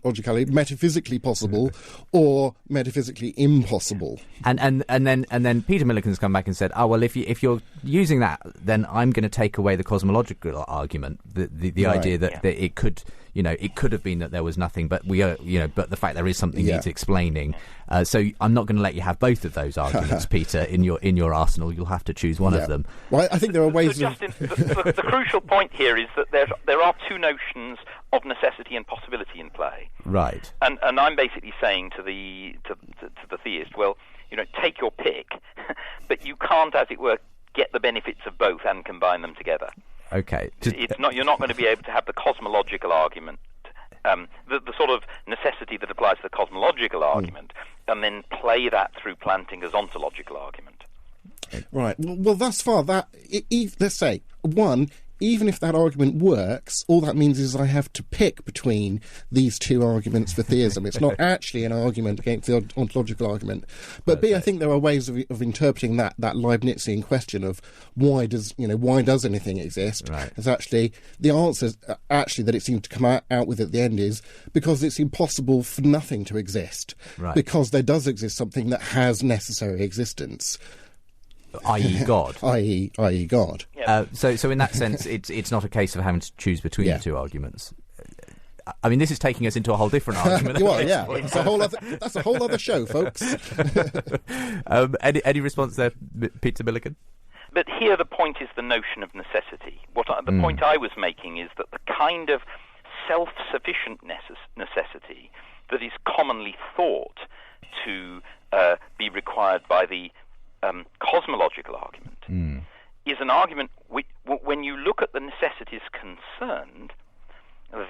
logically, metaphysically possible, or metaphysically impossible? And then Peter Millican's come back and said, well, if you're using that, then I'm going to take away the cosmological argument, the Right. idea that it could, it could have been that there was nothing, but but the fact there is something needs explaining. So I'm not going to let you have both of those arguments, Peter, in your arsenal. You'll have to choose one of them. Well, I think there are ways so Justin, the crucial point here is that there are two notions of necessity and possibility in play. Right. And I'm basically saying to the theist, well, take your pick, but you can't, as it were, get the benefits of both and combine them together. Okay. You're not going to be able to have the cosmological argument, the sort of necessity that applies to the cosmological argument, and then play that through Plantinga's ontological argument. Right. Well, thus far, let's say, one, even if that argument works, all that means is I have to pick between these two arguments for theism. It's not actually an argument against the ontological argument. But B, I think there are ways of interpreting that Leibnizian question of why does anything exist? Right. It's actually, the answer actually that it seems to come out with at the end is because it's impossible for nothing to exist. Right. Because there does exist something that has necessary existence. i.e. God. i.e. God. Yeah. So in that sense, it's not a case of having to choose between the two arguments. I mean, this is taking us into a whole different argument. Well, yeah, that's a whole other show, folks. Any response there, Peter Millican? But here the point is the notion of necessity. The point I was making is that the kind of self-sufficient necessity that is commonly thought to be required by the cosmological argument is an argument which, when you look at the necessities concerned,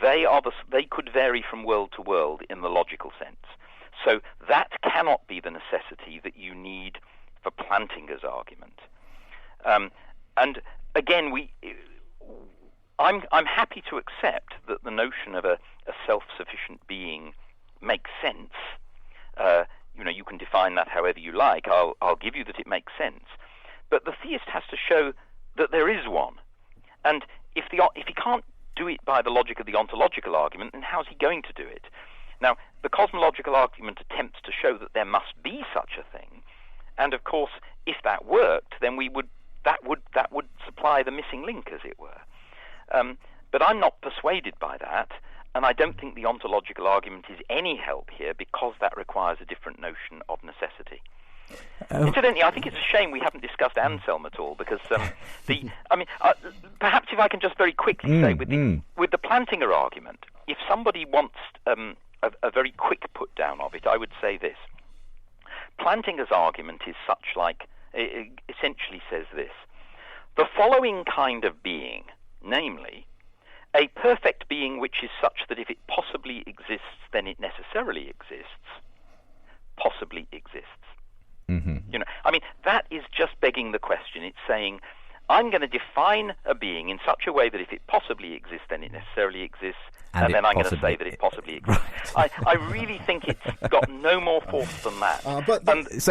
they could vary from world to world in the logical sense. So that cannot be the necessity that you need for Plantinga's argument. And again, I'm happy to accept that the notion of a self-sufficient being makes sense. You can define that however you like. I'll give you that it makes sense. But the theist has to show that there is one. And if he can't do it by the logic of the ontological argument, then how's he going to do it? Now, the cosmological argument attempts to show that there must be such a thing. And of course, if that worked, then that would supply the missing link, as it were. But I'm not persuaded by that. And I don't think the ontological argument is any help here because that requires a different notion of necessity. Incidentally, I think it's a shame we haven't discussed Anselm at all because perhaps if I can just very quickly say with the Plantinga argument, if somebody wants a very quick put down of it, I would say this. Plantinga's argument is such like, it essentially says this: the following kind of being, namely, a perfect being which is such that if it possibly exists, then it necessarily exists, possibly exists. Mm-hmm. That is just begging the question. It's saying, I'm going to define a being in such a way that if it possibly exists, then it necessarily exists, and then I'm going to say that it possibly exists. Right. I really think it's got no more force than that.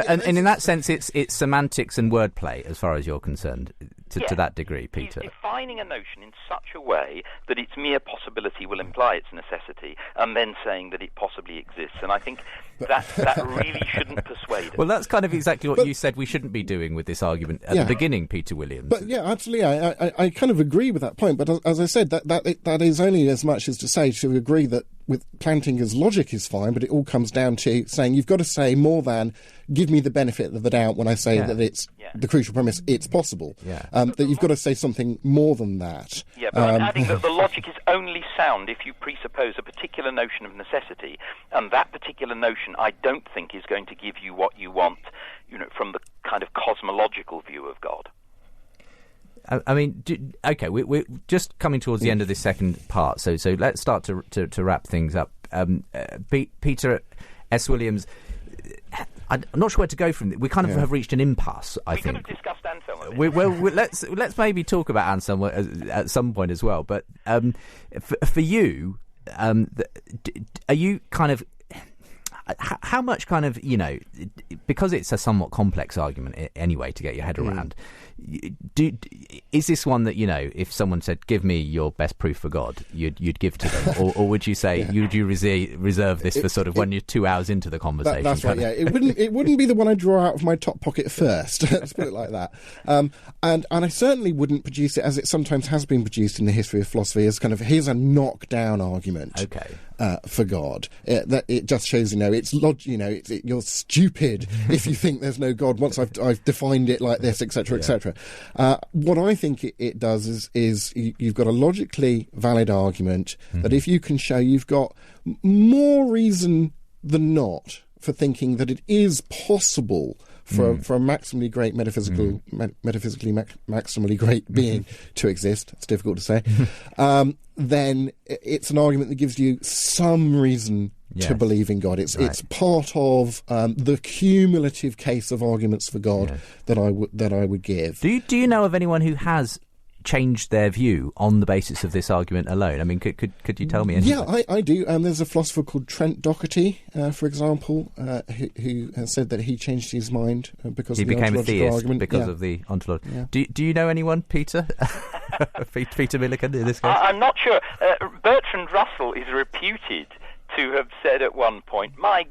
And in that sense, it's semantics and wordplay, as far as you're concerned, to that degree, Peter. He's defining a notion in such a way that its mere possibility will imply its necessity, and then saying that it possibly exists. And I think that really shouldn't persuade us. Well, that's kind of exactly what you said we shouldn't be doing with this argument at the beginning, Peter Williams. But yeah, absolutely, I kind of agree with that point. But as I said, that is only as much as to say, to agree that with Plantinga's logic is fine, but it all comes down to saying you've got to say more than give me the benefit of the doubt when I say that it's the crucial premise, it's possible. That you've got to say something more than that. Yeah, but I'm adding that the logic is only sound if you presuppose a particular notion of necessity, and that particular notion I don't think is going to give you what you want, from the kind of cosmological view of God. I mean, okay, we're just coming towards the end of this second part, so let's start to wrap things up. Peter S. Williams, I'm not sure where to go from this. We kind of have reached an impasse, I think. We could have discussed Anselm. Let's maybe talk about Anselm at some point as well. But for you, are you kind of... How much kind of, because it's a somewhat complex argument anyway to get your head around, is this one that, if someone said, give me your best proof for God, you'd give to them? or would you say, would you reserve this for sort of when you're 2 hours into the conversation? That's right, yeah. It wouldn't be the one I draw out of my top pocket first, let's put it like that. And I certainly wouldn't produce it, as it sometimes has been produced in the history of philosophy, as kind of, here's a knockdown argument. Okay. For God, it just shows you're stupid if you think there's no God. Once I've defined it like this, etc., etc. What I think it does is you've got a logically valid argument that if you can show, you've got more reason than not for thinking that it is possible for a maximally great metaphysically maximally great being to exist. It's difficult to say. Then it's an argument that gives you some reason to believe in God. It's part of the cumulative case of arguments for God that I would give. Do you know of anyone who has changed their view on the basis of this argument alone? I mean, could you tell me anything? Yeah, I do. There's a philosopher called Trent Doherty, for example, who has said that he changed his mind because he of the became a theist argument. because of the ontological. Yeah. Do you know anyone, Peter? Peter Millican, in this case? I'm not sure. Bertrand Russell is reputed to have said at one point, my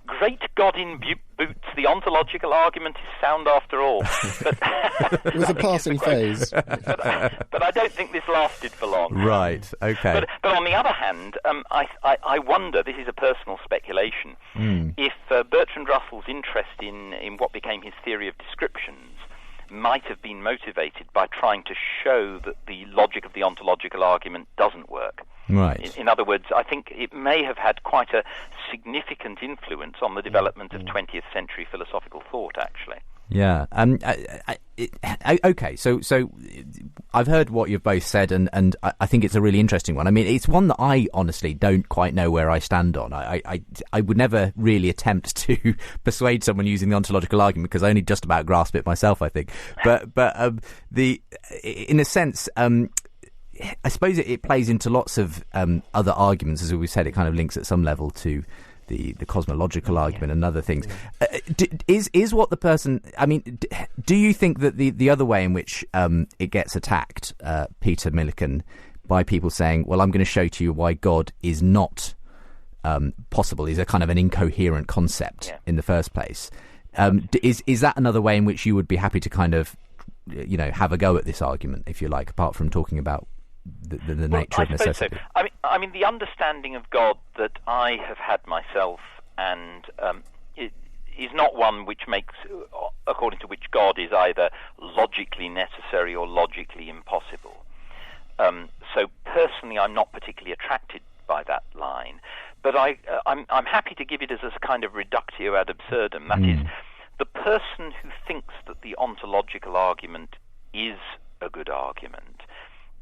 great God in boots, the ontological argument is sound after all. But it was a passing phase. But I don't think this lasted for long. Right, okay. But on the other hand, I wonder, this is a personal speculation, if Bertrand Russell's interest in what became his theory of descriptions might have been motivated by trying to show that the logic of the ontological argument doesn't work. Right. In other words, I think it may have had quite a significant influence on the development of 20th century philosophical thought, actually. Yeah. Okay. So I've heard what you've both said, and I think it's a really interesting one. I mean, it's one that I honestly don't quite know where I stand on. I would never really attempt to persuade someone using the ontological argument because I only just about grasp it myself, I think. But in a sense, I suppose it plays into lots of other arguments. As we said, it kind of links at some level to the cosmological argument and other things. Is what the person... I mean, do you think that the other way in which it gets attacked, Peter Millican, by people saying, well, I'm going to show to you why God is not possible, is a kind of an incoherent concept in the first place. Is that another way in which you would be happy to kind of, have a go at this argument, if you like, apart from talking about the nature of necessity? So. I mean, the understanding of God that I have had myself, and it is not one which makes, according to which God is either logically necessary or logically impossible. So personally, I'm not particularly attracted by that line, but I'm happy to give it as a kind of reductio ad absurdum. That is, the person who thinks that the ontological argument is a good argument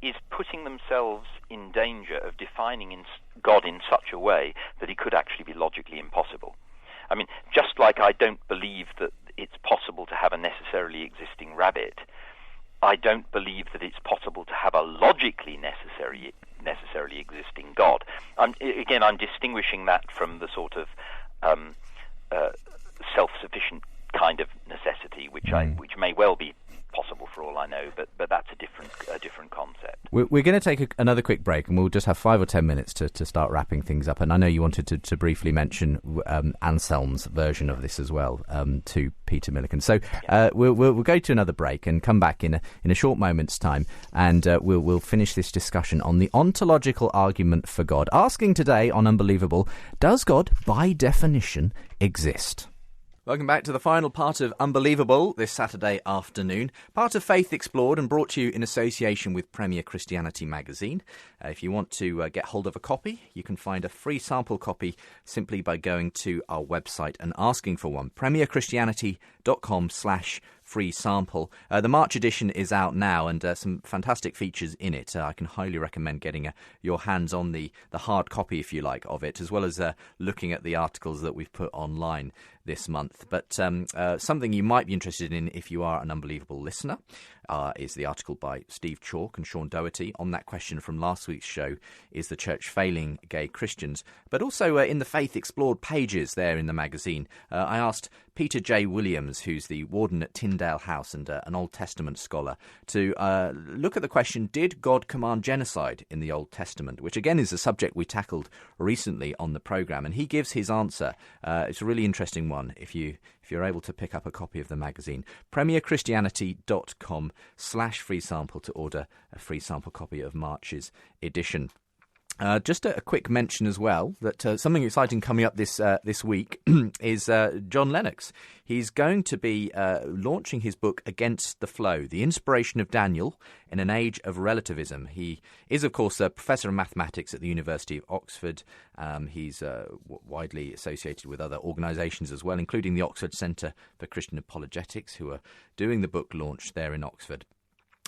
is putting themselves in danger of defining God in such a way that he could actually be logically impossible. I mean, just like I don't believe that it's possible to have a necessarily existing rabbit, I don't believe that it's possible to have a logically necessarily existing God. I'm distinguishing that from the sort of self-sufficient kind of necessity, which may well be possible for all I know, but that's a different concept. We're going to take another quick break, and we'll just have 5 or 10 minutes to start wrapping things up. And I know you wanted to briefly mention Anselm's version of this as well to Peter Millican. So we'll go to another break and come back in a short moment's time, and we'll finish this discussion on the ontological argument for God, asking today on Unbelievable, does God by definition exist? Welcome back to the final part of Unbelievable this Saturday afternoon. Part of Faith Explored and brought to you in association with Premier Christianity magazine. If you want to get hold of a copy, you can find a free sample copy simply by going to our website and asking for one. premierchristianity.com/free sample. The March edition is out now, and some fantastic features in it. I can highly recommend getting your hands on the hard copy, if you like, of it, as well as looking at the articles that we've put online this month. But something you might be interested in if you are an Unbelievable listener is the article by Steve Chalk and Sean Doherty on that question from last week's show, is the church failing gay Christians? But also in the Faith Explored pages there in the magazine, I asked Peter J. Williams, who's the warden at Tyndale House and an Old Testament scholar, to look at the question, did God command genocide in the Old Testament? Which again is a subject we tackled recently on the programme, and he gives his answer. It's a really interesting one if you're able to pick up a copy of the magazine. premierchristianity.com/free sample to order a free sample copy of March's edition. Just a quick mention as well that something exciting coming up this week is John Lennox. He's going to be launching his book Against the Flow, The Inspiration of Daniel in an Age of Relativism. He is, of course, a professor of mathematics at the University of Oxford. He's widely associated with other organisations as well, including the Oxford Centre for Christian Apologetics, who are doing the book launch there in Oxford.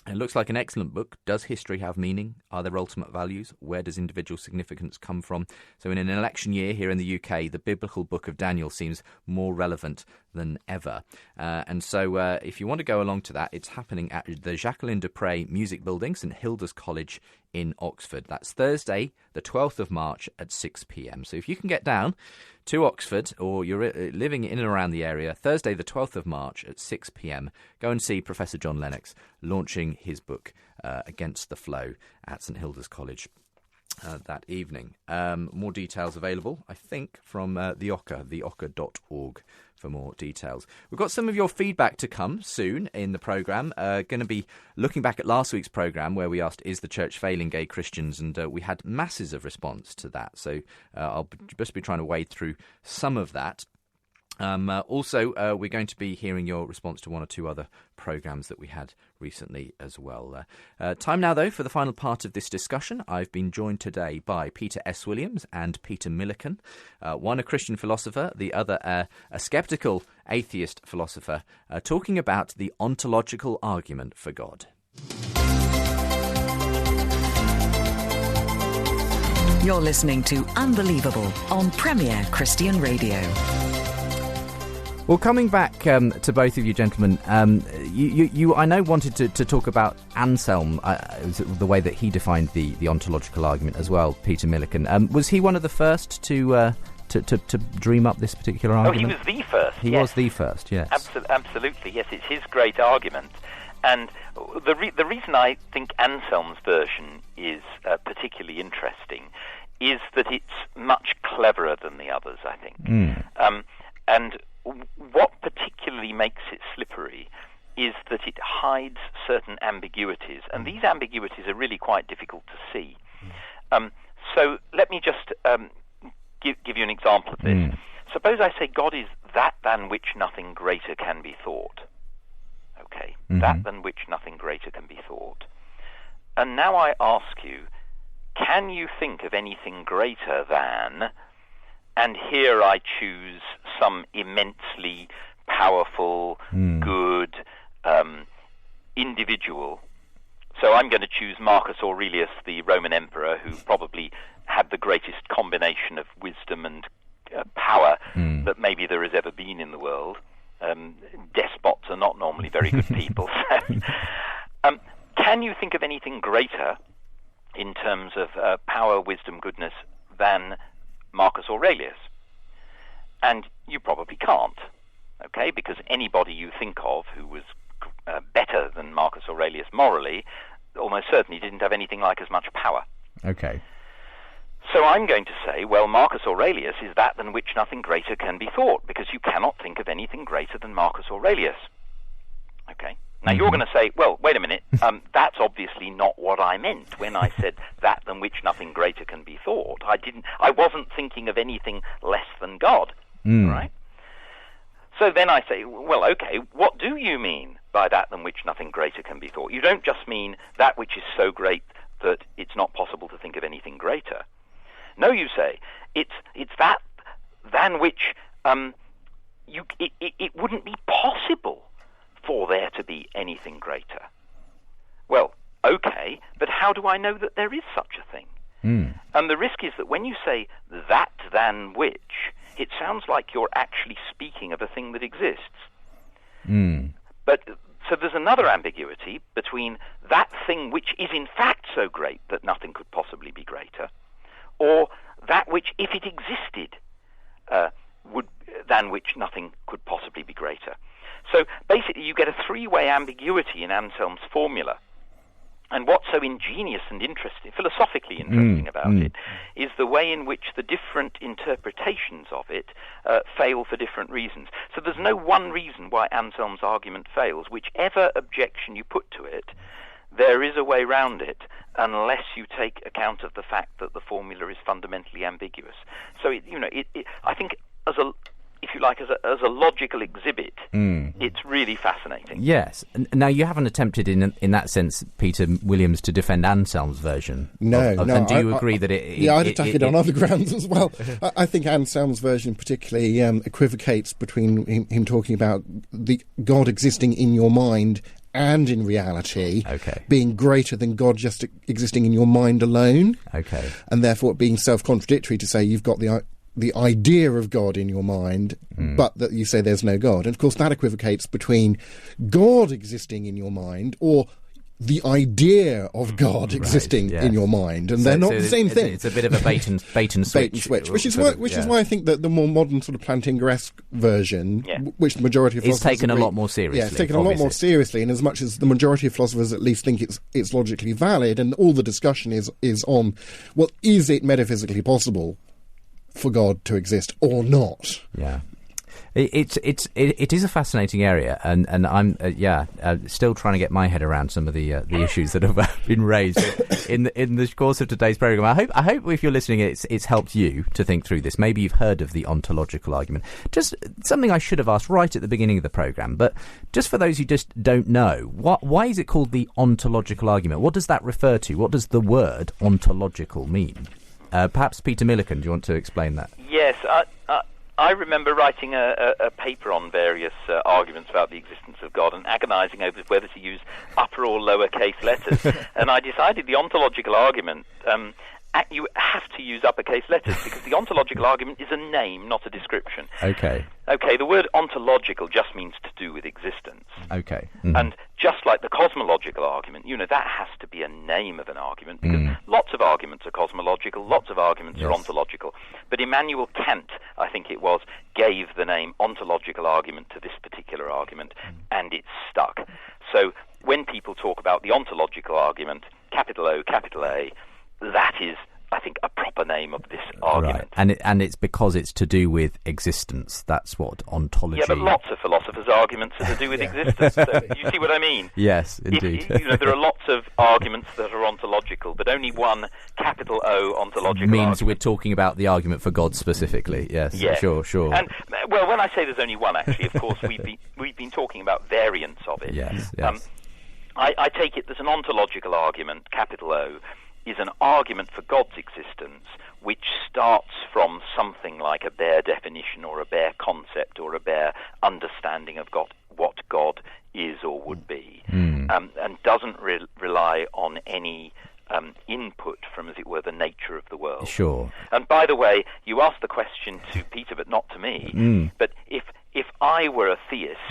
It looks like an excellent book. Does history have meaning? Are there ultimate values? Where does individual significance come from? So in an election year here in the UK, the biblical book of Daniel seems more relevant than ever. And so if you want to go along to that, it's happening at the Jacqueline de Prey Music Building, St Hilda's College in Oxford. That's Thursday, the 12th of March at 6 p.m. So if you can get down to Oxford, or you're living in and around the area, Thursday the 12th of March at 6 p.m, go and see Professor John Lennox launching his book Against the Flow at St Hilda's College that evening. More details available, I think, from the Ocker, theocker.org for more details. We've got some of your feedback to come soon in the programme. Going to be looking back at last week's programme where we asked, is the church failing gay Christians? And we had masses of response to that. So I'll just be trying to wade through some of that. Also, we're going to be hearing your response to one or two other programmes that we had recently as well. Time now, though, for the final part of this discussion. I've been joined today by Peter S. Williams and Peter Millican, one a Christian philosopher, the other a sceptical atheist philosopher, talking about the ontological argument for God. You're listening to Unbelievable on Premier Christian Radio. Well, coming back to both of you gentlemen, you I know wanted to talk about Anselm, the way that he defined the ontological argument as well, Peter Millican. Was he one of the first to dream up this particular argument? Oh, he was the first. He was the first, yes. Absolutely, yes. It's his great argument. And the reason I think Anselm's version is particularly interesting is that it's much cleverer than the others, I think. And what particularly makes it slippery is that it hides certain ambiguities, and these ambiguities are really quite difficult to see. So let me just give you an example of this. Suppose I say God is that than which nothing greater can be thought. Okay, that than which nothing greater can be thought. And now I ask you, can you think of anything greater than... And here I choose some immensely powerful, good individual. So I'm going to choose Marcus Aurelius, the Roman emperor, who probably had the greatest combination of wisdom and power that maybe there has ever been in the world. Despots are not normally very good people. Can you think of anything greater in terms of power, wisdom, goodness than Marcus Aurelius? And you probably can't, okay, because anybody you think of who was better than Marcus Aurelius morally, almost certainly didn't have anything like as much power. Okay. So I'm going to say, well, Marcus Aurelius is that than which nothing greater can be thought, because you cannot think of anything greater than Marcus Aurelius. Okay. Now you're going to say, well, wait a minute, that's obviously not what I meant when I said that than which nothing greater can be thought. I wasn't thinking of anything less than God, right? So then I say, well, okay, what do you mean by that than which nothing greater can be thought? You don't just mean that which is so great that it's not possible to think of anything greater. No, you say, it's that than which it wouldn't be possible for there to be anything greater. Well, okay, but how do I know that there is such a thing? And the risk is that when you say that than which, it sounds like you're actually speaking of a thing that exists. But so there's another ambiguity between that thing which is in fact so great that nothing could possibly be greater, or that which, if it existed, than which nothing could possibly be greater. So basically you get a three-way ambiguity in Anselm's formula. And what's so ingenious and interesting, philosophically interesting about it, is the way in which the different interpretations of it fail for different reasons. So there's no one reason why Anselm's argument fails. Whichever objection you put to it, there is a way round it, unless you take account of the fact that the formula is fundamentally ambiguous. So, I think if you like, as a logical exhibit, it's really fascinating. Yes. Now, you haven't attempted in that sense, Peter Williams, to defend Anselm's version. No. And do you agree that it... Yeah, I'd attack it on other grounds as well. I think Anselm's version particularly equivocates between him talking about the God existing in your mind and in reality, being greater than God just existing in your mind alone. Okay. And therefore it being self-contradictory to say you've got the idea of God in your mind, but that you say there's no God. And of course that equivocates between God existing in your mind or the idea of God existing in your mind, and they're not the same thing. It's a bit of a bait and switch. Which is why I think that the more modern sort of Plantinga-esque version, which the majority of philosophers is taken a lot more seriously. Yeah, it's taken a lot more seriously, and as much as the majority of philosophers at least think it's logically valid, and all the discussion is on, well, is it metaphysically possible for God to exist or not? Yeah. It is a fascinating area, and I'm still trying to get my head around some of the issues that have been raised in the course of today's program. I hope if you're listening, it's helped you to think through this. Maybe you've heard of the ontological argument. Just something I should have asked right at the beginning of the program, but just for those who just don't know, why is it called the ontological argument? What does that refer to? What does the word ontological mean? Perhaps Peter Millican, do you want to explain that? Yes, I remember writing a paper on various arguments about the existence of God and agonizing over whether to use upper or lowercase letters. And I decided the ontological argument, you have to use uppercase letters because the ontological argument is a name, not a description. Okay, the word ontological just means to do with existence. Okay. And just like the cosmological argument, that has to be a name of an argument because lots of arguments are cosmological, lots of arguments are ontological. But Immanuel Kant, I think it was, gave the name ontological argument to this particular argument, and it's stuck. So when people talk about the ontological argument, capital O, capital A, that is, I think, a proper name of this argument. Right. And it's because it's to do with existence. That's what ontology... Yeah, but lots of philosophers' arguments are to do with existence. So you see what I mean? Yes, indeed. There are lots of arguments that are ontological, but only one capital O ontological means argument. We're talking about the argument for God specifically. Yes, sure. And, well, when I say there's only one, actually, of course, we've been talking about variants of it. Yes. I take it there's an ontological argument, capital O, is an argument for God's existence which starts from something like a bare definition or a bare concept or a bare understanding of what God is or would be, and doesn't rely on any input from, as it were, the nature of the world. Sure. And by the way, you asked the question to Peter, but not to me, but if I were a theist...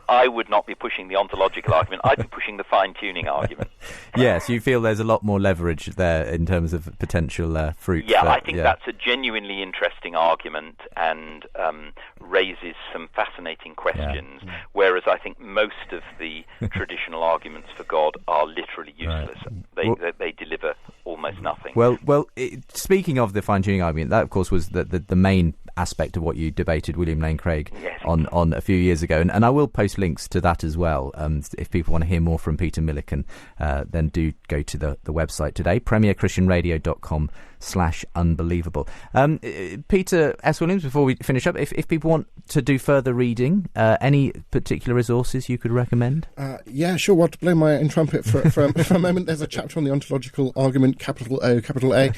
I would not be pushing the ontological argument. I'd be pushing the fine-tuning argument. Yes, you feel there's a lot more leverage there in terms of potential fruit. Yeah, I think that's a genuinely interesting argument and raises some fascinating questions, whereas I think most of the traditional arguments for God are literally useless. Right. They deliver almost nothing. Well, speaking of the fine-tuning argument, that, of course, was the main aspect of what you debated William Lane Craig on a few years ago, and I will post links to that as well. If people want to hear more from Peter Millican, then do go to the website today, premierchristianradio.com/unbelievable. Peter S. Williams, before we finish up, if people want to do further reading, any particular resources you could recommend? Yeah, sure. Well, to blow my own trumpet for a moment, there's a chapter on the ontological argument, capital O, capital A,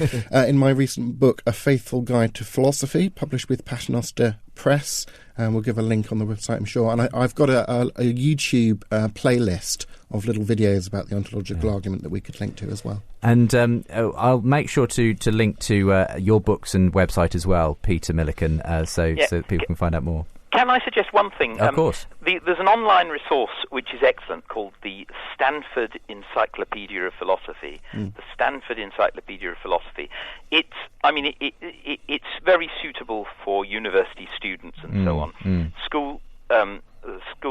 in my recent book, A Faithful Guide to Philosophy, published with Paternoster Press. We'll give a link on the website, I'm sure. And I've got a YouTube playlist of little videos about the ontological argument that we could link to as well. And I'll make sure to link to your books and website as well, Peter Millican, so people can find out more. Can I suggest one thing? Of course. There's an online resource which is excellent called the Stanford Encyclopedia of Philosophy. The Stanford Encyclopedia of Philosophy. It's very suitable for university students and so on. School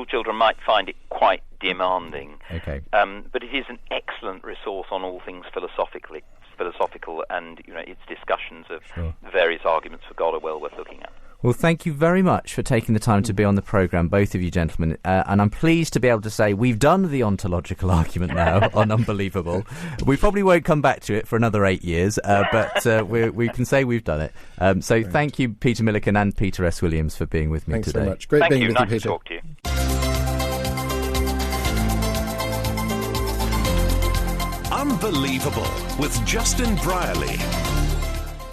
children might find it quite demanding. Okay. But it is an excellent resource on all things philosophical, and its discussions of various arguments for God are well worth looking at. Well, thank you very much for taking the time to be on the programme, both of you gentlemen. And I'm pleased to be able to say we've done the ontological argument now on Unbelievable. We probably won't come back to it for another 8 years, but we can say we've done it. So thank you, Peter Millican and Peter S. Williams, for being with me Thanks today. Thanks so much. Great being with you, Peter. Nice to talk to you. Unbelievable with Justin Brierley.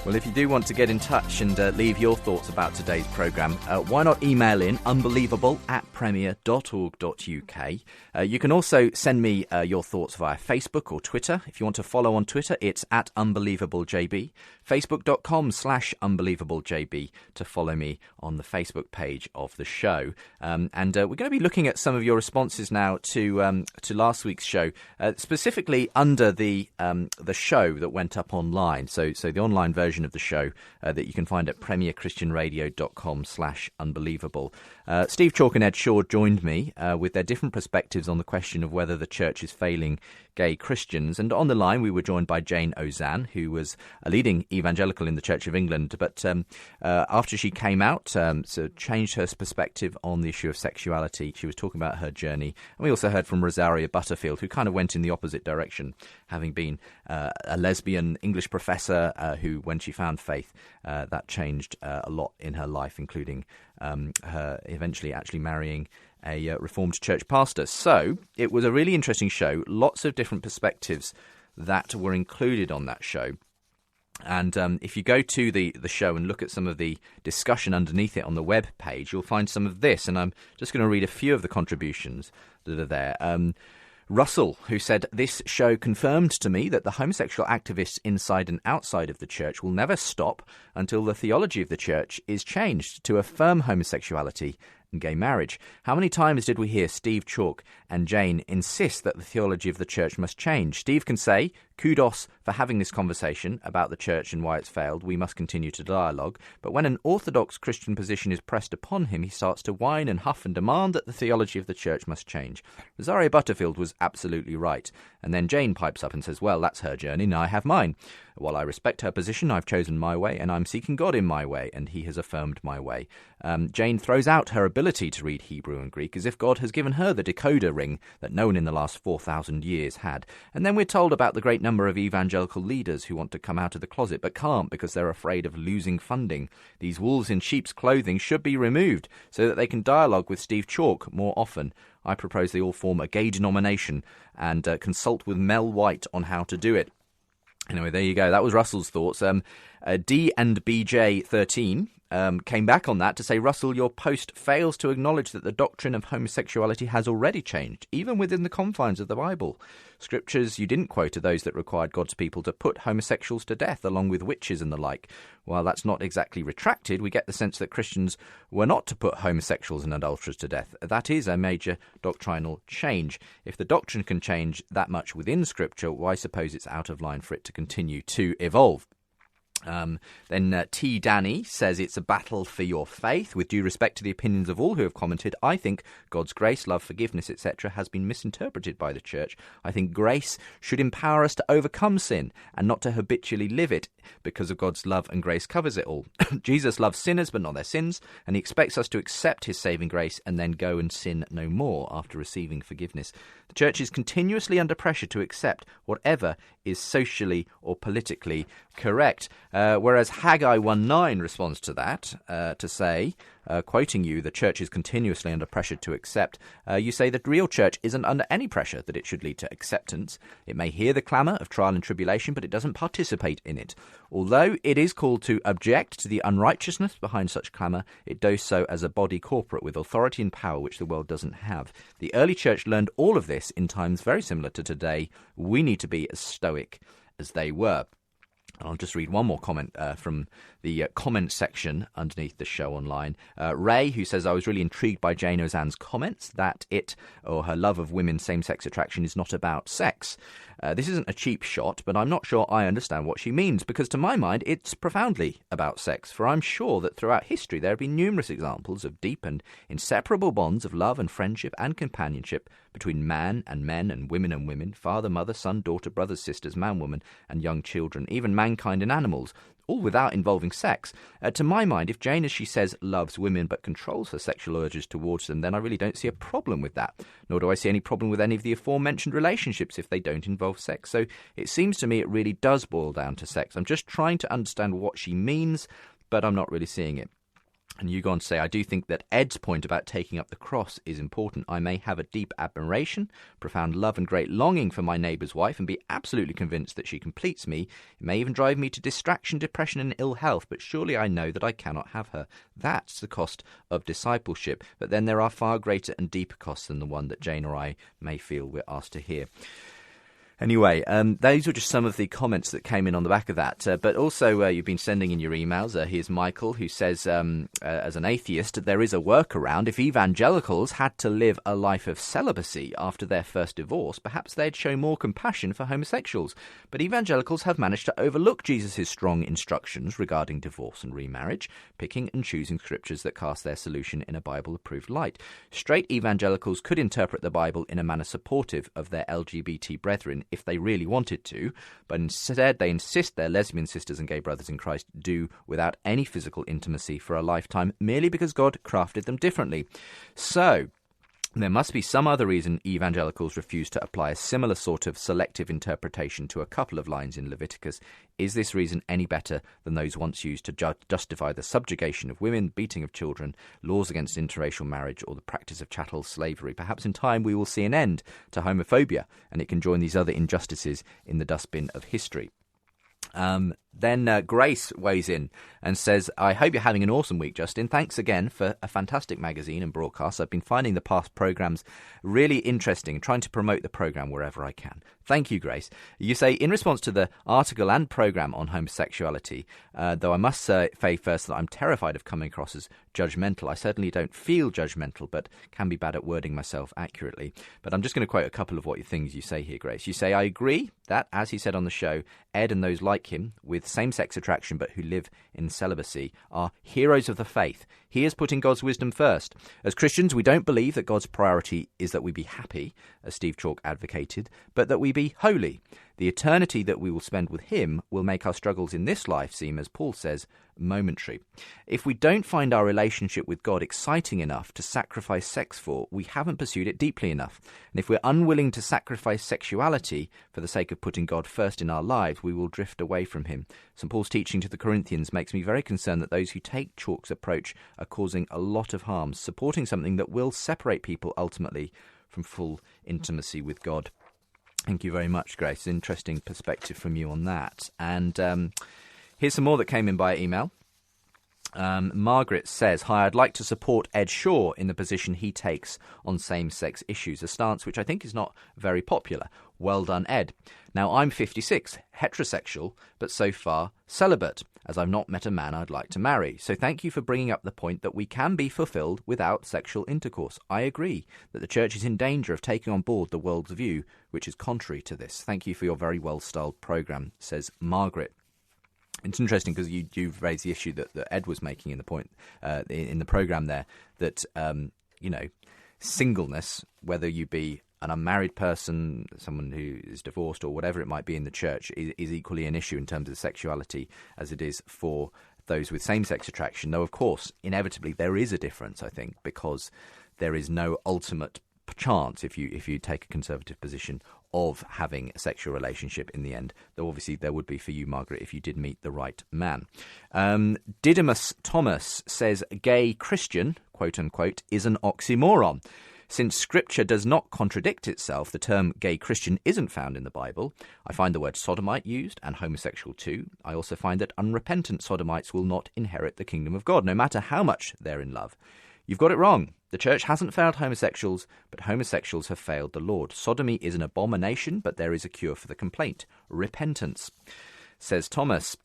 Well, if you do want to get in touch and leave your thoughts about today's programme, why not email in unbelievable@premier.org.uk. You can also send me your thoughts via Facebook or Twitter. If you want to follow on Twitter, it's @unbelievablejb. Facebook.com/unbelievablejb to follow me on the Facebook page of the show. And we're going to be looking at some of your responses now to last week's show, specifically under the show that went up online. So the online version of the show that you can find at premierchristianradio.com/unbelievable. Steve Chalk and Ed Shaw joined me with their different perspectives on the question of whether the church is failing gay Christians. And on the line, we were joined by Jane Ozanne, who was a leading evangelical in the Church of England. But after she came out, so changed her perspective on the issue of sexuality. She was talking about her journey. And we also heard from Rosaria Butterfield, who kind of went in the opposite direction, having been a lesbian English professor who, when she found faith, that changed a lot in her life, including her eventually actually marrying a Reformed church pastor. So it was a really interesting show, lots of different perspectives that were included on that show. And if you go to the show and look at some of the discussion underneath it on the web page, you'll find some of this. And I'm just going to read a few of the contributions that are there. Russell, who said, "This show confirmed to me that the homosexual activists inside and outside of the church will never stop until the theology of the church is changed to affirm homosexuality and gay marriage. How many times did we hear Steve Chalk and Jane insist that the theology of the church must change? Steve can say, kudos for having this conversation about the church and why it's failed. We must continue to dialogue. But when an orthodox Christian position is pressed upon him, he starts to whine and huff and demand that the theology of the church must change." Rosaria Butterfield was absolutely right. And then Jane pipes up and says, "Well, that's her journey, now I have mine. While I respect her position, I've chosen my way, and I'm seeking God in my way, and he has affirmed my way." Jane throws out her ability to read Hebrew and Greek as if God has given her the decoder ring that no one in the last 4,000 years had. And then we're told about the great number of evangelical leaders who want to come out of the closet but can't because they're afraid of losing funding. These wolves in sheep's clothing should be removed so that they can dialogue with Steve Chalk more often. I propose they all form a gay denomination and consult with Mel White on how to do it. Anyway, there you go. That was Russell's thoughts. D and BJ13 came back on that to say, Russell, your post fails to acknowledge that the doctrine of homosexuality has already changed, even within the confines of the Bible. Scriptures you didn't quote are those that required God's people to put homosexuals to death, along with witches and the like. While that's not exactly retracted, we get the sense that Christians were not to put homosexuals and adulterers to death. That is a major doctrinal change. If the doctrine can change that much within Scripture, why suppose it's out of line for it to continue to evolve? Then T. Danny says it's a battle for your faith. With due respect to the opinions of all who have commented, I think God's grace, love, forgiveness, etc. has been misinterpreted by the church. I think grace should empower us to overcome sin and not to habitually live it, because of God's love and grace covers it all. Jesus loves sinners but not their sins, and he expects us to accept his saving grace and then go and sin no more after receiving forgiveness. The church is continuously under pressure to accept whatever is socially or politically correct. Whereas Haggai 1:9 responds to that to say, quoting you, the church is continuously under pressure to accept. You say that real church isn't under any pressure that it should lead to acceptance. It may hear the clamour of trial and tribulation, but it doesn't participate in it. Although it is called to object to the unrighteousness behind such clamour, it does so as a body corporate with authority and power which the world doesn't have. The early church learned all of this in times very similar to today. We need to be as stoic as they were. I'll just read one more comment from the comment section underneath the show online. Ray, who says, I was really intrigued by Jane Ozanne's comments that it, or her love of women's same-sex attraction, is not about sex. This isn't a cheap shot, but I'm not sure I understand what she means, because to my mind it's profoundly about sex, for I'm sure that throughout history there have been numerous examples of deep and inseparable bonds of love and friendship and companionship between man and men and women, father, mother, son, daughter, brothers, sisters, man, woman, and young children, even mankind and animals, all without involving sex. To my mind, if Jane, as she says, loves women but controls her sexual urges towards them, then I really don't see a problem with that. Nor do I see any problem with any of the aforementioned relationships if they don't involve sex. So it seems to me it really does boil down to sex. I'm just trying to understand what she means, but I'm not really seeing it. And you go on to say, I do think that Ed's point about taking up the cross is important. I may have a deep admiration, profound love and great longing for my neighbour's wife and be absolutely convinced that she completes me. It may even drive me to distraction, depression and ill health, but surely I know that I cannot have her. That's the cost of discipleship. But then there are far greater and deeper costs than the one that Jane or I may feel we're asked to hear. Anyway, those were just some of the comments that came in on the back of that. But also, you've been sending in your emails. Here's Michael, who says, as an atheist, there is a workaround. If evangelicals had to live a life of celibacy after their first divorce, perhaps they'd show more compassion for homosexuals. But evangelicals have managed to overlook Jesus' strong instructions regarding divorce and remarriage, picking and choosing scriptures that cast their solution in a Bible-approved light. Straight evangelicals could interpret the Bible in a manner supportive of their LGBT brethren, if they really wanted to, but instead they insist their lesbian sisters and gay brothers in Christ do without any physical intimacy for a lifetime, merely because God crafted them differently. So there must be some other reason evangelicals refuse to apply a similar sort of selective interpretation to a couple of lines in Leviticus. Is this reason any better than those once used to justify the subjugation of women, beating of children, laws against interracial marriage, or the practice of chattel slavery? Perhaps in time we will see an end to homophobia, and it can join these other injustices in the dustbin of history. Then Grace weighs in and says, I hope you're having an awesome week, Justin. Thanks again for a fantastic magazine and broadcast. I've been finding the past programmes really interesting and trying to promote the programme wherever I can. Thank you, Grace. You say, in response to the article and programme on homosexuality, though I must say first that I'm terrified of coming across as judgmental. I certainly don't feel judgmental, but can be bad at wording myself accurately. But I'm just going to quote a couple of things you say here, Grace. You say, I agree that, as he said on the show, Ed and those like him with same-sex attraction but who live in celibacy are heroes of the faith. He is putting God's wisdom first. As Christians, we don't believe that God's priority is that we be happy, as Steve Chalk advocated, but that we be holy. The eternity that we will spend with him will make our struggles in this life seem, as Paul says, momentary. If we don't find our relationship with God exciting enough to sacrifice sex for, we haven't pursued it deeply enough. And if we're unwilling to sacrifice sexuality for the sake of putting God first in our lives, we will drift away from him. St. Paul's teaching to the Corinthians makes me very concerned that those who take Chalk's approach are causing a lot of harm, supporting something that will separate people ultimately from full intimacy with God. Thank you very much, Grace. Interesting perspective from you on that. And here's some more that came in by email. Margaret says, "Hi, I'd like to support Ed Shaw in the position he takes on same-sex issues, a stance which I think is not very popular. Well done, Ed. Now, I'm 56, heterosexual, but so far celibate, as I've not met a man I'd like to marry. So thank you for bringing up the point that we can be fulfilled without sexual intercourse. I agree that the Church is in danger of taking on board the world's view, which is contrary to this. Thank you for your very well-styled programme," says Margaret. It's interesting because you've raised the issue that Ed was making in the point in the programme there, that singleness, whether you be an unmarried person, someone who is divorced, or whatever it might be in the church, is equally an issue in terms of sexuality as it is for those with same-sex attraction. Though, of course, inevitably there is a difference, I think, because there is no ultimate chance, if you take a conservative position, of having a sexual relationship in the end, though obviously there would be for you, Margaret, if you did meet the right man. Didymus Thomas says, "Gay Christian, quote-unquote, is an oxymoron. Since Scripture does not contradict itself, the term gay Christian isn't found in the Bible. I find the word sodomite used, and homosexual too. I also find that unrepentant sodomites will not inherit the kingdom of God, no matter how much they're in love. You've got it wrong. The church hasn't failed homosexuals, but homosexuals have failed the Lord. Sodomy is an abomination, but there is a cure for the complaint. Repentance," says Thomas.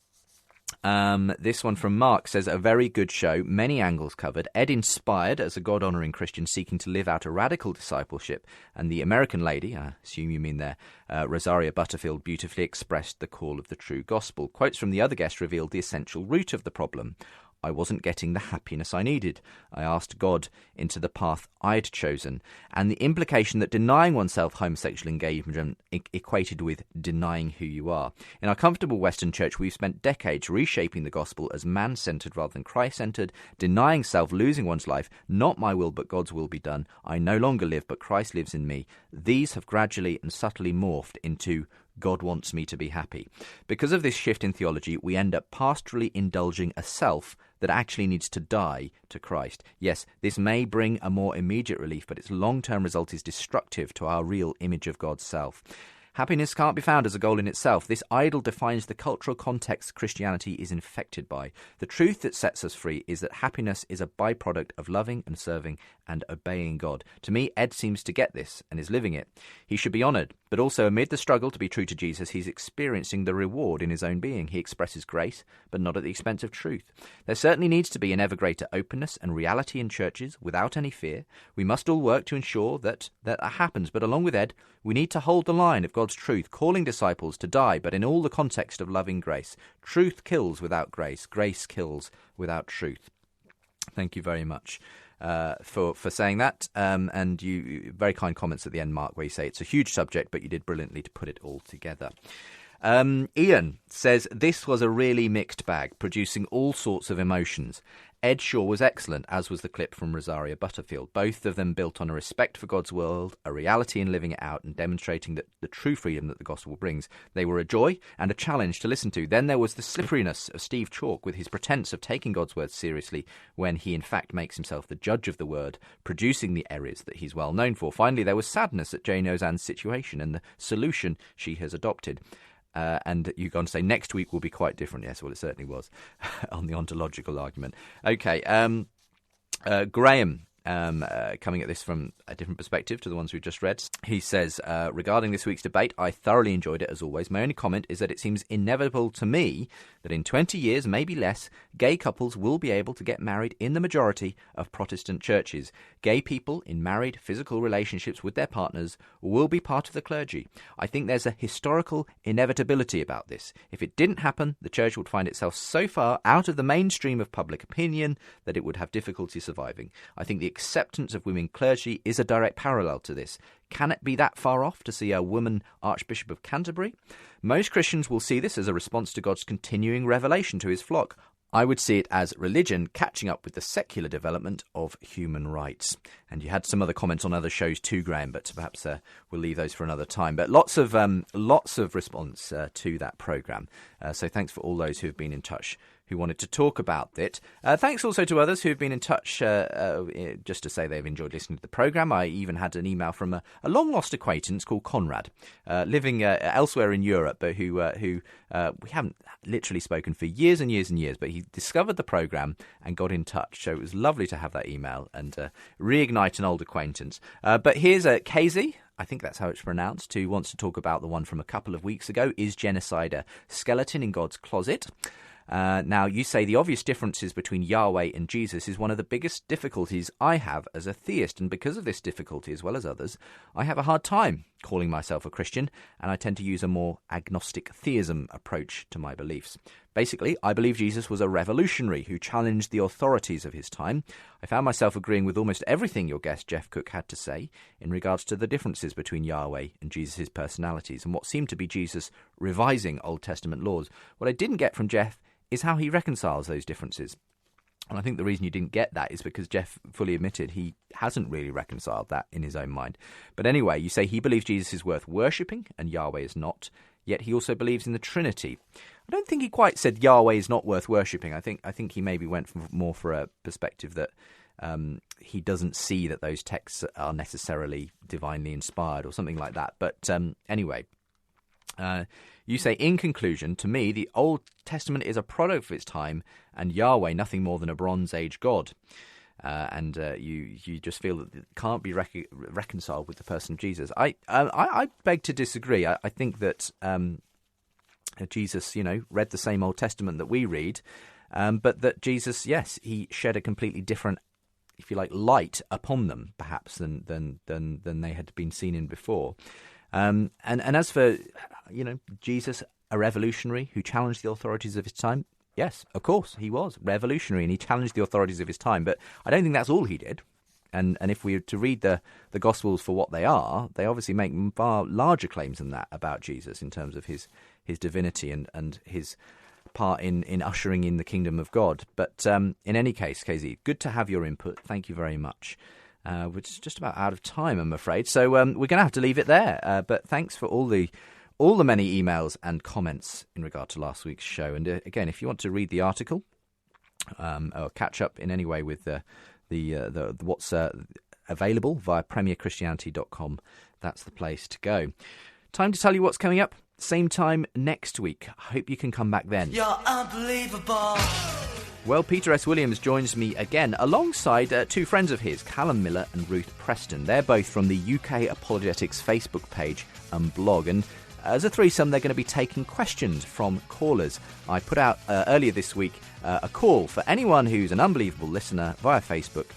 This one from Mark says, "A very good show, many angles covered. Ed inspired as a God-honouring Christian seeking to live out a radical discipleship, and the American lady, I assume you mean there, Rosaria Butterfield, beautifully expressed the call of the true gospel. Quotes from the other guest revealed the essential root of the problem. I wasn't getting the happiness I needed. I asked God into the path I'd chosen, and the implication that denying oneself homosexual engagement equated with denying who you are. In our comfortable Western church, we've spent decades reshaping the gospel as man-centered rather than Christ-centered, denying self, losing one's life. Not my will, but God's will be done. I no longer live, but Christ lives in me. These have gradually and subtly morphed into God wants me to be happy. Because of this shift in theology, we end up pastorally indulging a self that actually needs to die to Christ. Yes, this may bring a more immediate relief, but its long-term result is destructive to our real image of God's self. Happiness can't be found as a goal in itself. This idol defines the cultural context Christianity is infected by. The truth that sets us free is that happiness is a byproduct of loving and serving and obeying God. To me, Ed seems to get this and is living it. He should be honoured, but also amid the struggle to be true to Jesus, he's experiencing the reward in his own being. He expresses grace, but not at the expense of truth. There certainly needs to be an ever greater openness and reality in churches without any fear. We must all work to ensure that happens, but along with Ed, we need to hold the line of God's truth, calling disciples to die, but in all the context of loving grace. Truth kills without grace. Grace kills without truth. Thank you very much for saying that. And you very kind comments at the end, Mark, where you say it's a huge subject, but you did brilliantly to put it all together. Ian says, "This was a really mixed bag, producing all sorts of emotions. Ed Shaw was excellent, as was the clip from Rosaria Butterfield. Both of them built on a respect for God's world, a reality in living it out, and demonstrating that the true freedom that the gospel brings. They were a joy and a challenge to listen to. Then there was the slipperiness of Steve Chalk with his pretense of taking God's word seriously when he in fact makes himself the judge of the word, producing the errors that he's well known for. Finally, there was sadness at Jane Ozanne's situation and the solution she has adopted." And you go on to say, next week will be quite different. Yes, well, it certainly was on the ontological argument. Okay, Graham, coming at this from a different perspective to the ones we've just read. He says, regarding this week's debate, I thoroughly enjoyed it as always. My only comment is that it seems inevitable to me that in 20 years, maybe less, gay couples will be able to get married in the majority of Protestant churches. Gay people in married physical relationships with their partners will be part of the clergy. I think there's a historical inevitability about this. If it didn't happen, the church would find itself so far out of the mainstream of public opinion that it would have difficulty surviving. I think the acceptance of women clergy is a direct parallel to this. Can it be that far off to see a woman Archbishop of Canterbury? Most Christians will see this as a response to God's continuing revelation to his flock. I would see it as religion catching up with the secular development of human rights. And you had some other comments on other shows too, Graham, but perhaps we'll leave those for another time. But lots of response to that programme. So thanks for all those who have been in touch who wanted to talk about it. Thanks also to others who've been in touch just to say they've enjoyed listening to the programme. I even had an email from a long-lost acquaintance called Conrad, living elsewhere in Europe, but who we haven't literally spoken for years and years and years, but he discovered the programme and got in touch. So it was lovely to have that email and reignite an old acquaintance. But here's KZ, I think that's how it's pronounced, who wants to talk about the one from a couple of weeks ago. Is genocide a skeleton in God's closet? Now, you say the obvious differences between Yahweh and Jesus is one of the biggest difficulties I have as a theist, and because of this difficulty, as well as others, I have a hard time calling myself a Christian, and I tend to use a more agnostic theism approach to my beliefs. Basically, I believe Jesus was a revolutionary who challenged the authorities of his time. I found myself agreeing with almost everything your guest Jeff Cook had to say in regards to the differences between Yahweh and Jesus' personalities and what seemed to be Jesus revising Old Testament laws. What I didn't get from Jeff is how he reconciles those differences. And I think the reason you didn't get that is because Jeff fully admitted he hasn't really reconciled that in his own mind. But anyway, you say he believes Jesus is worth worshipping and Yahweh is not, yet he also believes in the Trinity. I don't think he quite said Yahweh is not worth worshipping. I think he maybe went more for a perspective that he doesn't see that those texts are necessarily divinely inspired or something like that. But anyway, you say, in conclusion, to me, the Old Testament is a product of its time and Yahweh nothing more than a Bronze Age god. And you just feel that it can't be reconciled with the person of Jesus. I beg to disagree. I think that Jesus, read the same Old Testament that we read, but that Jesus, yes, he shed a completely different, if you like, light upon them, perhaps than they had been seen in before. And as for Jesus, a revolutionary who challenged the authorities of his time, yes, of course, he was revolutionary and he challenged the authorities of his time. But I don't think that's all he did. And if we were to read the Gospels for what they are, they obviously make far larger claims than that about Jesus in terms of his divinity and his part in ushering in the kingdom of God. But in any case, KZ, good to have your input. Thank you very much. We're just about out of time, I'm afraid. So we're going to have to leave it there. But thanks for all the many emails and comments in regard to last week's show. And again, if you want to read the article or catch up in any way with the what's available via premierchristianity.com, that's the place to go. Time to tell you what's coming up. Same time next week. I hope you can come back then. You're unbelievable. Well, Peter S. Williams joins me again alongside two friends of his, Callum Miller and Ruth Preston. They're both from the UK Apologetics Facebook page and blog. And as a threesome, they're going to be taking questions from callers. I put out earlier this week a call for anyone who's an unbelievable listener via Facebook,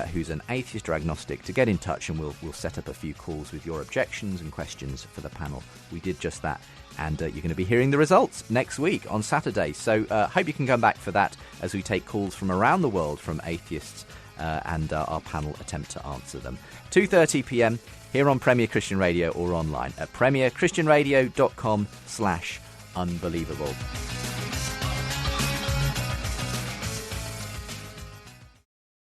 who's an atheist or agnostic, to get in touch, and we'll set up a few calls with your objections and questions for the panel. We did just that. And you're going to be hearing the results next week on Saturday. So hope you can come back for that as we take calls from around the world from atheists and our panel attempt to answer them. 2:30 p.m. here on Premier Christian Radio or online at premierchristianradio.com/unbelievable.